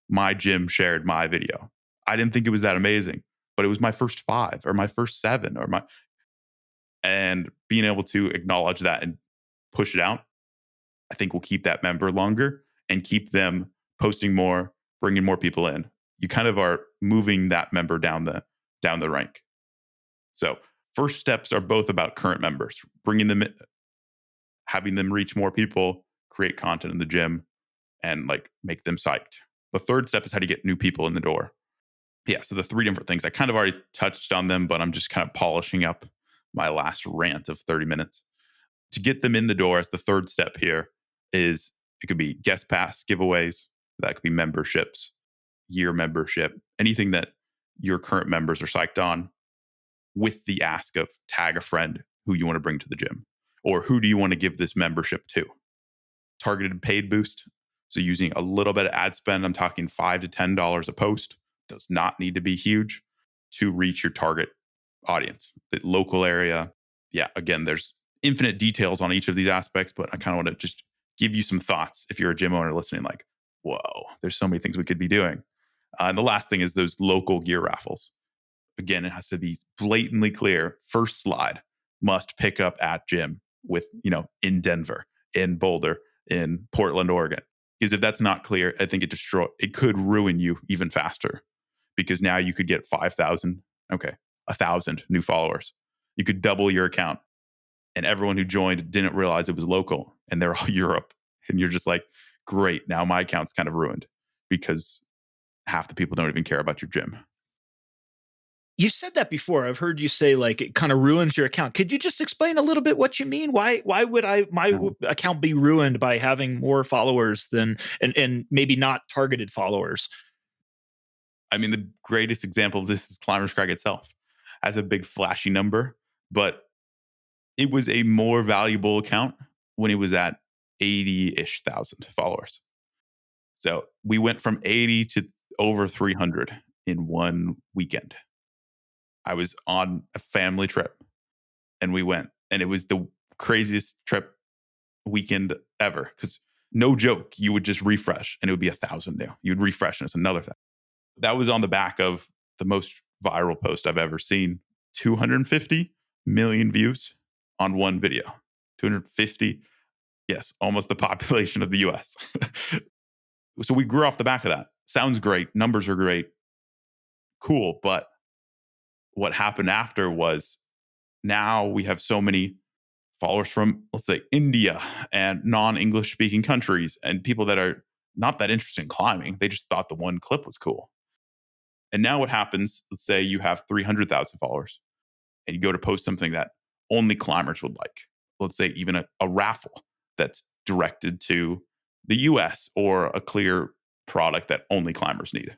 my gym shared my video. I didn't think it was that amazing, but it was my first 5 or my first 7 and being able to acknowledge that and push it out, I think will keep that member longer and keep them posting more, bringing more people in. You kind of are moving that member down the rank. So first steps are both about current members, bringing them in, having them reach more people, create content in the gym, and like make them psyched. The third step is how to get new people in the door. Yeah, so the 3 different things, I kind of already touched on them, but I'm just kind of polishing up my last rant of 30 minutes. To get them in the door, as the third step here, is it could be guest pass giveaways, that could be memberships, year membership, anything that your current members are psyched on, with the ask of tag a friend who you want to bring to the gym, or who do you want to give this membership to. Targeted paid boost. So using a little bit of ad spend, I'm talking $5 to $10 a post. Does not need to be huge. to reach your target audience, the local area. Yeah, again, there's infinite details on each of these aspects, but I kind of want to just give you some thoughts if you're a gym owner listening, like, whoa, there's so many things we could be doing. And the last thing is those local gear raffles. Again, it has to be blatantly clear. First slide must pick up at gym with, in Denver, in Boulder, in Portland, Oregon. Because if that's not clear, I think it could ruin you even faster. Because now you could get 5,000, 1,000 new followers. You could double your account. And everyone who joined didn't realize it was local and they're all Europe. And you're just like, great, now my account's kind of ruined because half the people don't even care about your gym. You said that before. I've heard you say like it kind of ruins your account. Could you just explain a little bit what you mean? Why would my account be ruined by having more followers than and maybe not targeted followers? I mean, the greatest example of this is Climbers Crag itself. Has a big flashy number, but it was a more valuable account when it was at 80-ish thousand followers. So we went from 80 to over 300 in one weekend. I was on a family trip and we went, and it was the craziest trip weekend ever. Because no joke, you would just refresh and it would be 1,000 new. You'd refresh and it's another thing. That was on the back of the most viral post I've ever seen. 250 million views on one video. 250, yes, almost the population of the US. So we grew off the back of that. Sounds great. Numbers are great. Cool. But what happened after was now we have so many followers from, let's say, India and non-English speaking countries and people that are not that interested in climbing. They just thought the one clip was cool. And now what happens, let's say you have 300,000 followers and you go to post something that only climbers would like. Let's say even a raffle that's directed to the US or a clear product that only climbers need.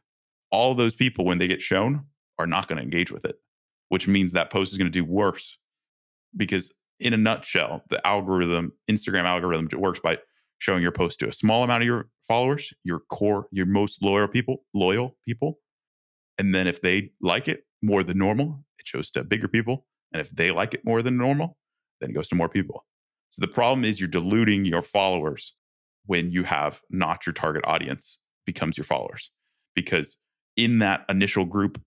All those people, when they get shown, are not going to engage with it, which means that post is going to do worse. Because in a nutshell, the algorithm, Instagram algorithm, works by showing your post to a small amount of your followers, your core, your most loyal people. And then if they like it more than normal, it shows to bigger people. And if they like it more than normal, then it goes to more people. So the problem is you're diluting your followers when you have not your target audience becomes your followers. Because in that initial group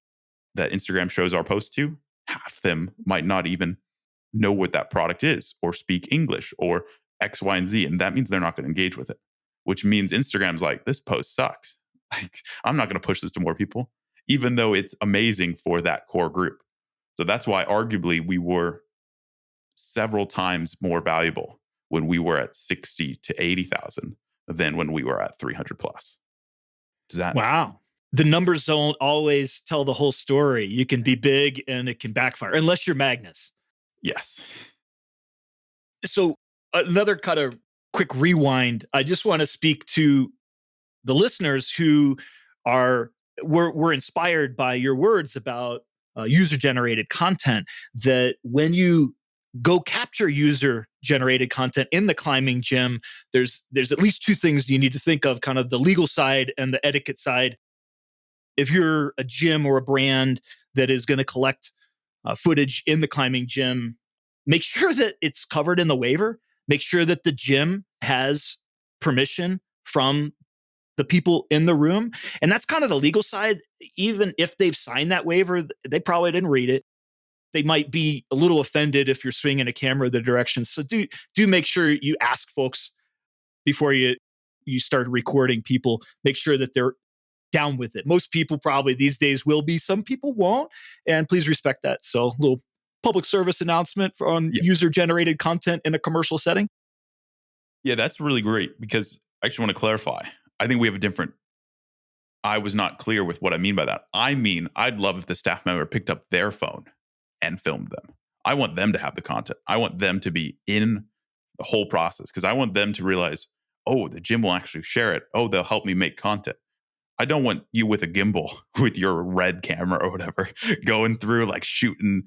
that Instagram shows our posts to, half them might not even know what that product is or speak English or X, Y, and Z. And that means they're not going to engage with it, which means Instagram's like, this post sucks. Like, I'm not going to push this to more people, even though it's amazing for that core group. So that's why arguably we were several times more valuable when we were at 60 to 80,000 than when we were at 300 plus. Does that? Wow. The numbers don't always tell the whole story. You can be big and it can backfire unless you're Magnus. Yes. So another kind of quick rewind. I just want to speak to the listeners who were inspired by your words about user generated content, that when you go capture user generated content in the climbing gym, there's at least two things you need to think of, kind of the legal side and the etiquette side. If you're a gym or a brand that is going to collect footage in the climbing gym, make sure that it's covered in the waiver. Make sure that the gym has permission from the people in the room. And that's kind of the legal side. Even if they've signed that waiver, they probably didn't read it. They might be a little offended if you're swinging a camera the direction. So do make sure you ask folks before you start recording people. Make sure that they're down with it. Most people probably these days will be. Some people won't. And please respect that. So a little public service announcement on user generated content in a commercial setting. Yeah, that's really great because I actually want to clarify. I think we have a different. I was not clear with what I mean by that. I mean, I'd love if the staff member picked up their phone and filmed them. I want them to have the content. I want them to be in the whole process because I want them to realize, oh, the gym will actually share it. Oh, they'll help me make content. I don't want you with a gimbal with your red camera or whatever going through like shooting.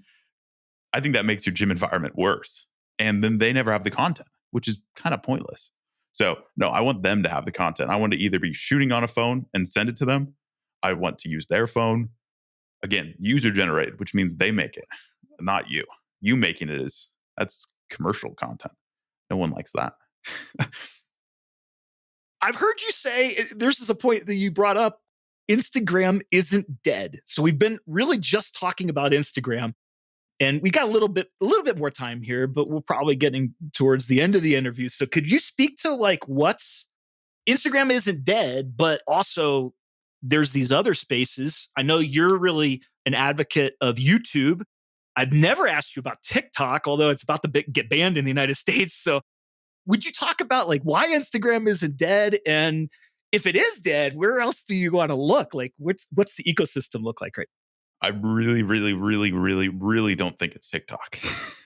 I think that makes your gym environment worse. And then they never have the content, which is kind of pointless. So, no, I want them to have the content. I want to either be shooting on a phone and send it to them. I want to use their phone. Again, user generated, which means they make it, not you. You making it that's commercial content. No one likes that. I've heard you say there's a point that you brought up. Instagram isn't dead. So we've been really just talking about Instagram, and we got a little bit more time here, but we're probably getting towards the end of the interview. So could you speak to like what's Instagram isn't dead, but also there's these other spaces. I know you're really an advocate of YouTube. I've never asked you about TikTok, although it's about to get banned in the United States. So would you talk about like why Instagram isn't dead? And if it is dead, where else do you want to look? Like what's the ecosystem look like right I really, really, really, really, really don't think it's TikTok.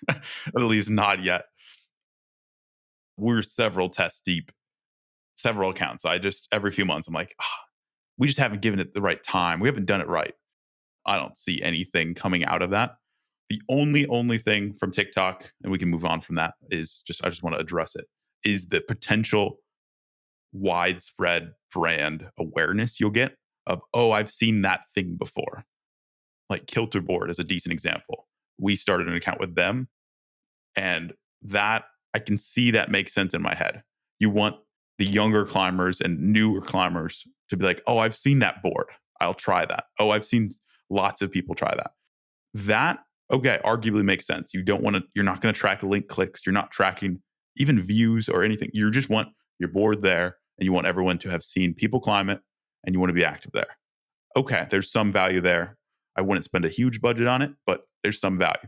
At least not yet. We're several tests deep, several accounts. I just, every few months, I'm like, we just haven't given it the right time. We haven't done it right. I don't see anything coming out of that. The only thing from TikTok, and we can move on from that, is just, I just want to address it, is the potential widespread brand awareness you'll get of, oh, I've seen that thing before. Like Kilterboard is a decent example. We started an account with them, and that I can see that makes sense in my head. You want the younger climbers and newer climbers to be like, oh, I've seen that board. I'll try that. Oh, I've seen lots of people try that. That, okay, arguably makes sense. You're not going to track link clicks. You're not tracking even views or anything. You just want your board there, and you want everyone to have seen people climb it, and you want to be active there. Okay, there's some value there. I wouldn't spend a huge budget on it, but there's some value.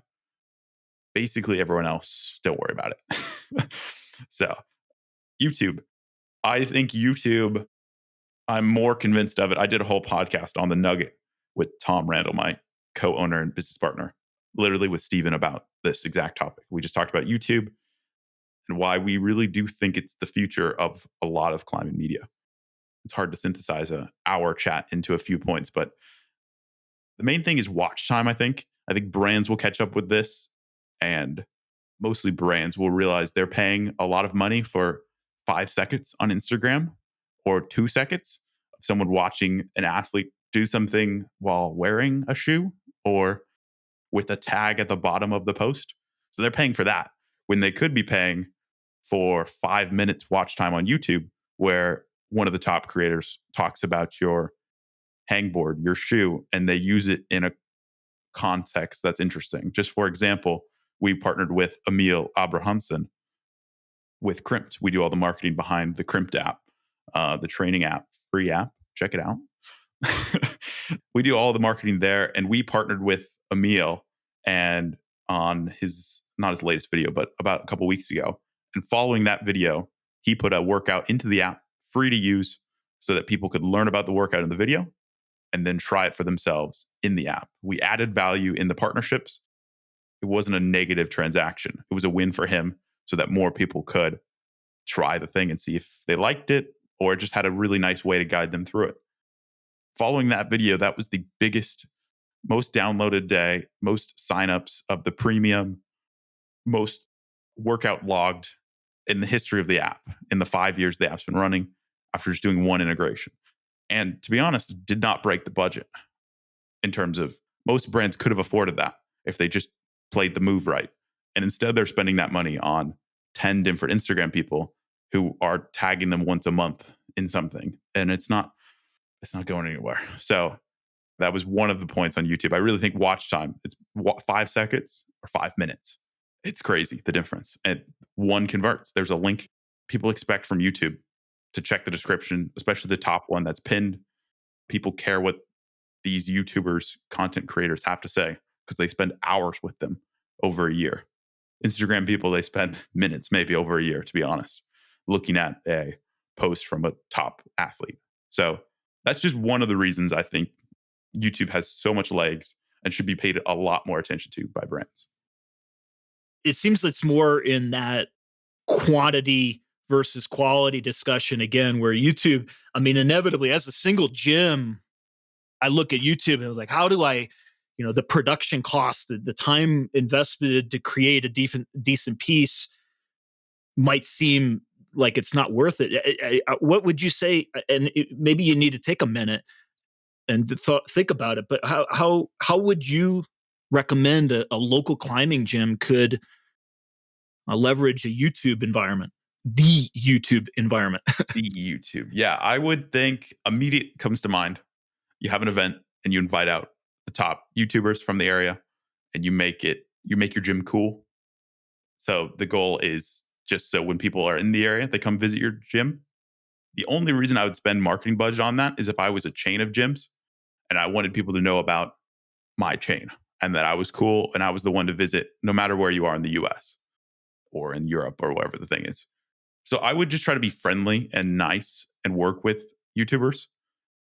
Basically, everyone else, don't worry about it. So, YouTube. I think YouTube, I'm more convinced of it. I did a whole podcast on the Nugget with Tom Randall, my co-owner and business partner, literally with Steven, about this exact topic. We just talked about YouTube and why we really do think it's the future of a lot of climbing media. It's hard to synthesize an hour chat into a few points, but the main thing is watch time, I think. I think brands will catch up with this, and mostly brands will realize they're paying a lot of money for 5 seconds on Instagram or 2 seconds of someone watching an athlete do something while wearing a shoe or with a tag at the bottom of the post. So they're paying for that when they could be paying for 5 minutes watch time on YouTube, where one of the top creators talks about your hangboard, your shoe, and they use it in a context that's interesting. Just for example, we partnered with Emil Abrahamson with Crimped. We do all the marketing behind the Crimped app, the training app, free app. Check it out. We do all the marketing there, and we partnered with Emil and on his, not his latest video, but about a couple weeks ago. And following that video, he put a workout into the app, free to use, so that people could learn about the workout in the video and then try it for themselves in the app. We added value in the partnerships. It wasn't a negative transaction. It was a win for him so that more people could try the thing and see if they liked it, or it just had a really nice way to guide them through it. Following that video, that was the biggest, most downloaded day, most signups of the premium, most workout logged in the history of the app in the 5 years the app's been running after just doing one integration. And to be honest, it did not break the budget in terms of most brands could have afforded that if they just played the move right. And instead, they're spending that money on 10 different Instagram people who are tagging them once a month in something. And it's not going anywhere. So that was one of the points on YouTube. I really think watch time, it's 5 seconds or 5 minutes. It's crazy, the difference. And one converts. There's a link people expect from YouTube to check the description, especially the top one that's pinned. People care what these YouTubers, content creators have to say because they spend hours with them over a year. Instagram people, they spend minutes, maybe over a year, to be honest, looking at a post from a top athlete. So that's just one of the reasons I think YouTube has so much legs and should be paid a lot more attention to by brands. It seems it's more in that quantity versus quality discussion again, where YouTube, I mean, inevitably as a single gym, I look at YouTube and I was like, how do I, the production cost, the time invested to create a decent piece might seem like it's not worth it. What would you say? And maybe you need to take a minute. and think about it. But how would you recommend a local climbing gym could leverage a YouTube environment, the YouTube environment? The YouTube. Yeah, I would think immediate comes to mind. You have an event and you invite out the top YouTubers from the area and you make your gym cool. So the goal is just so when people are in the area, they come visit your gym. The only reason I would spend marketing budget on that is if I was a chain of gyms and I wanted people to know about my chain and that I was cool and I was the one to visit no matter where you are in the US or in Europe or wherever the thing is. So I would just try to be friendly and nice and work with YouTubers.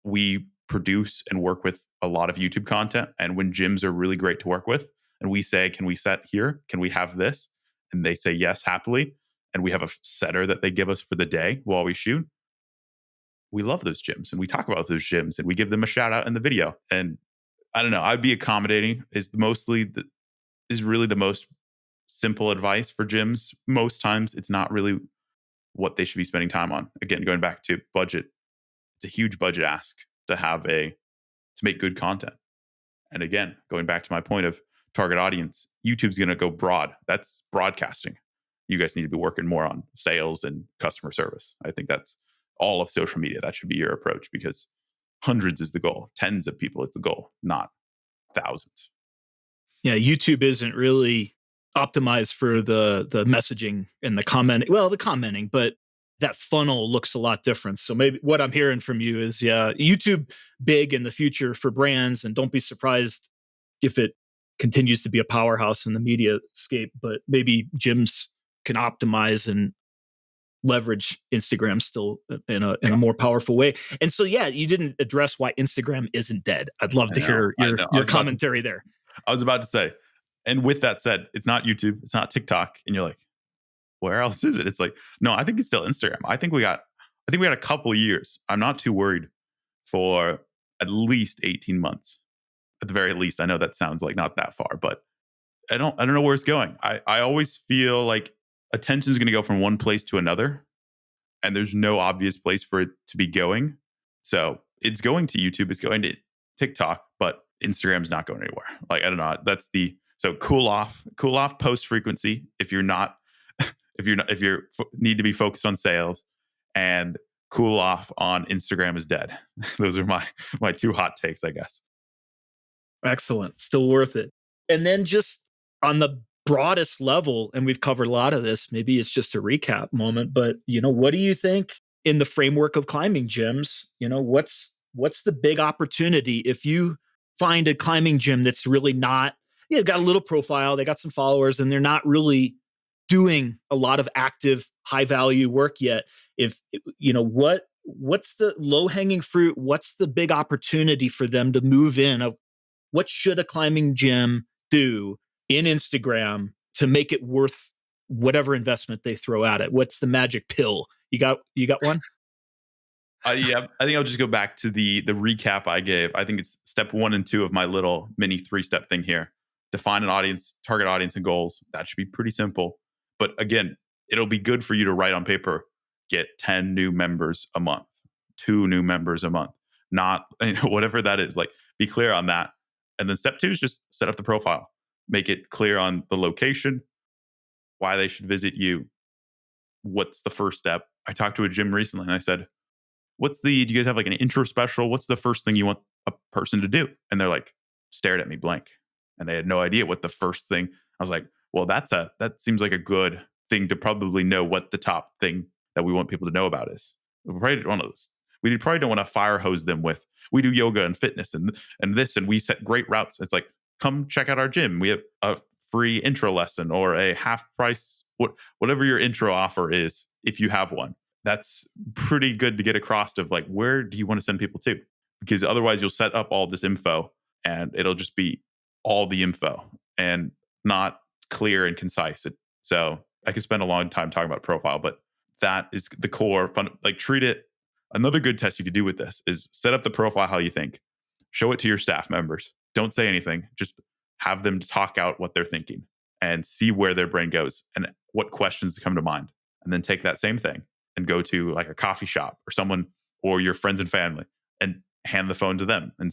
We produce and work with a lot of YouTube content. And when gyms are really great to work with, and we say, can we set here? Can we have this? And they say yes, happily. And we have a setter that they give us for the day while we shoot. We love those gyms and we talk about those gyms and we give them a shout out in the video. And I don't know, I'd be accommodating is really the most simple advice for gyms. Most times it's not really what they should be spending time on. Again, going back to budget, it's a huge budget ask to make good content. And again, going back to my point of target audience, YouTube's going to go broad. That's broadcasting. You guys need to be working more on sales and customer service. I think that's all of social media. That should be your approach because hundreds is the goal. Tens of people is the goal, not thousands. Yeah, YouTube isn't really optimized for the messaging and the commenting. Well, the commenting, but that funnel looks a lot different. So maybe what I'm hearing from you is, yeah, YouTube big in the future for brands, and don't be surprised if it continues to be a powerhouse in the media scape. But maybe gyms can optimize and leverage Instagram still in a more powerful way. And so, yeah, you didn't address why Instagram isn't dead. I'd love to hear your commentary there. I was about to say, and with that said, it's not YouTube, it's not TikTok, and you're like, where else is it? It's like, no, I think it's still Instagram. I think we got a couple of years. I'm not too worried for at least 18 months. At the very least, I know that sounds like not that far, but I don't know where it's going. I always feel like attention is going to go from one place to another, and there's no obvious place for it to be going. So it's going to YouTube, it's going to TikTok, but Instagram's not going anywhere. Like, I don't know. So cool off post frequency if you're not if you need to be focused on sales, and cool off on Instagram is dead. Those are my two hot takes, I guess. Excellent. Still worth it. And then just on the broadest level, and we've covered a lot of this, maybe it's just a recap moment, but what do you think in the framework of climbing gyms? What's the big opportunity if you find a climbing gym that's really not, got a little profile, they got some followers, and they're not really doing a lot of active high value work yet? If what's the low hanging fruit? What's the big opportunity for them to move in? What should a climbing gym do in Instagram to make it worth whatever investment they throw at it? What's the magic pill? You got one? Yeah, I think I'll just go back to the recap I gave. I think it's step 1 and 2 of my little mini 3-step thing here. Define an audience, target audience, and goals. That should be pretty simple. But again, it'll be good for you to write on paper, get 10 new members a month, 2 new members a month, not whatever that is. Like, be clear on that. And then step 2 is just set up the profile. Make it clear on the location, why they should visit you. What's the first step? I talked to a gym recently and I said, do you guys have like an intro special? What's the first thing you want a person to do? And they're like, stared at me blank. And they had no idea what the first thing. I was like, well, that seems like a good thing to probably know what the top thing that we want people to know about is. We probably don't want to fire hose them with, we do yoga and fitness and this, and we set great routes. It's like, come check out our gym. We have a free intro lesson or a half price, whatever your intro offer is, if you have one. That's pretty good to get across of like, where do you want to send people to? Because otherwise you'll set up all this info and it'll just be all the info and not clear and concise. So I could spend a long time talking about profile, but that is the core fun. Like, treat it. Another good test you could do with this is set up the profile how you think. Show it to your staff members. Don't say anything. Just have them talk out what they're thinking and see where their brain goes and what questions come to mind. And then take that same thing and go to like a coffee shop or someone or your friends and family and hand the phone to them and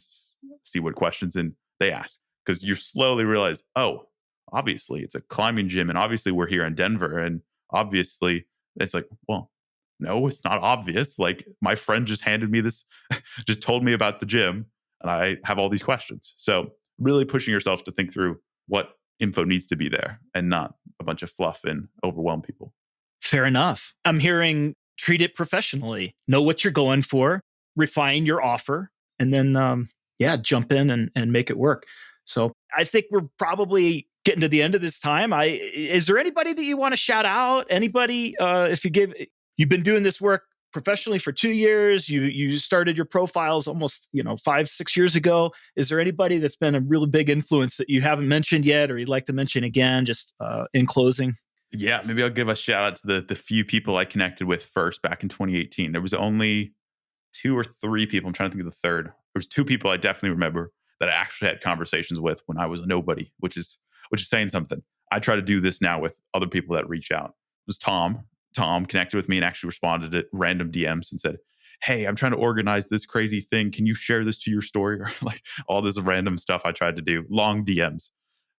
see what questions and they ask. Because you slowly realize, oh, obviously it's a climbing gym, and obviously we're here in Denver, and obviously it's like, well, no, it's not obvious. Like my friend just handed me this, just told me about the gym, and I have all these questions. So really pushing yourself to think through what info needs to be there and not a bunch of fluff and overwhelm people. Fair enough. I'm hearing treat it professionally, know what you're going for, refine your offer, and then, jump in and make it work. So I think we're probably getting to the end of this time. Is there anybody that you want to shout out? Anybody, you've been doing this work professionally for 2 years. You started your profiles almost 5-6 years ago. Is there anybody that's been a really big influence that you haven't mentioned yet, or you'd like to mention again, just in closing? Yeah, maybe I'll give a shout out to the few people I connected with first back in 2018. There was only 2 or 3 people. I'm trying to think of the third. There was 2 people I definitely remember that I actually had conversations with when I was a nobody, which is saying something. I try to do this now with other people that reach out. It was Tom. Tom connected with me and actually responded to random DMs and said, "Hey, I'm trying to organize this crazy thing. Can you share this to your story?" Or like all this random stuff I tried to do. Long DMs.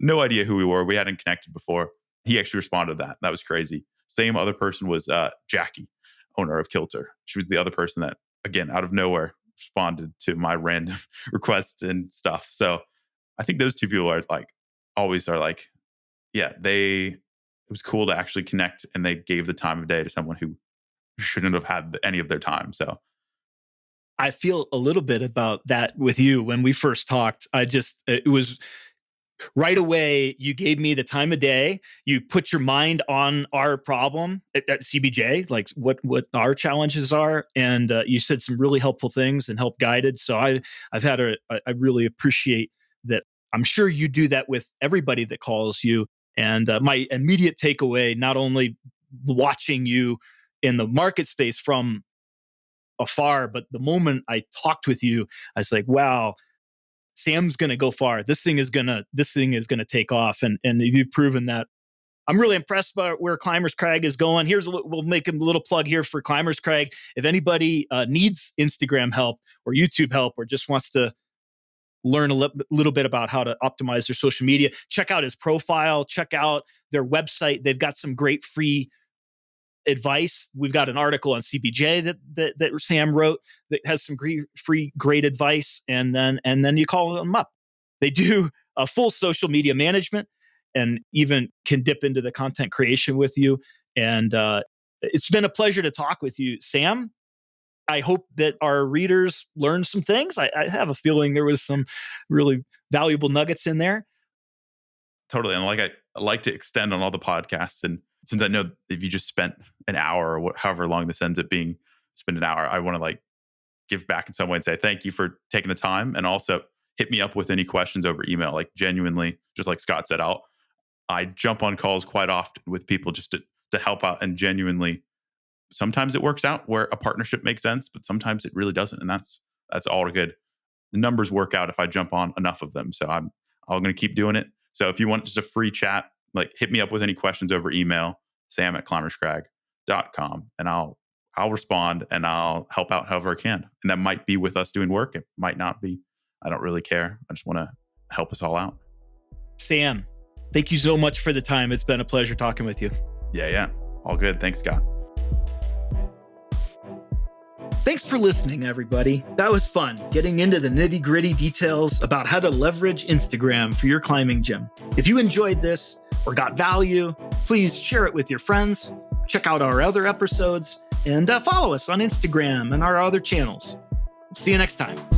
No idea who we were. We hadn't connected before. He actually responded to that. That was crazy. Same other person was Jackie, owner of Kilter. She was the other person that, again, out of nowhere, responded to my random requests and stuff. So I think those 2 people are like, yeah, it was cool to actually connect, and they gave the time of day to someone who shouldn't have had any of their time. So I feel a little bit about that with you. When we first talked, it was right away, you gave me the time of day. You put your mind on our problem at CBJ, like what our challenges are, and you said some really helpful things and help guided. So I really appreciate that. I'm sure you do that with everybody that calls you. And my immediate takeaway, not only watching you in the market space from afar, but the moment I talked with you, I was like, wow, Sam's going to go far. This thing is going to take off. And you've proven that. I'm really impressed by where Climbers Crag is going. We'll make a little plug here for Climbers Crag. If anybody needs Instagram help or YouTube help, or just wants to learn a little bit about how to optimize their social media, check out his profile, check out their website. They've got some great free advice. We've got an article on CBJ that Sam wrote that has some free great advice, and then you call them up. They do a full social media management and even can dip into the content creation with you. And it's been a pleasure to talk with you, Sam. I hope that our readers learned some things. I have a feeling there was some really valuable nuggets in there. Totally. And I like to extend on all the podcasts. And since I know if you just spent an hour or however long this ends up being, spend an hour, I want to give back in some way and say thank you for taking the time. And also hit me up with any questions over email. Like genuinely, just like Scott said, I jump on calls quite often with people just to help out, and genuinely, sometimes it works out where a partnership makes sense, but sometimes it really doesn't. And that's all good. The numbers work out if I jump on enough of them. So I'm going to keep doing it. So if you want just a free chat, hit me up with any questions over email, sam@climberscrag.com, and I'll respond and I'll help out however I can. And that might be with us doing work. It might not be. I don't really care. I just want to help us all out. Sam, thank you so much for the time. It's been a pleasure talking with you. Yeah. All good. Thanks, Scott. Thanks for listening, everybody. That was fun, getting into the nitty-gritty details about how to leverage Instagram for your climbing gym. If you enjoyed this or got value, please share it with your friends, check out our other episodes, and follow us on Instagram and our other channels. See you next time.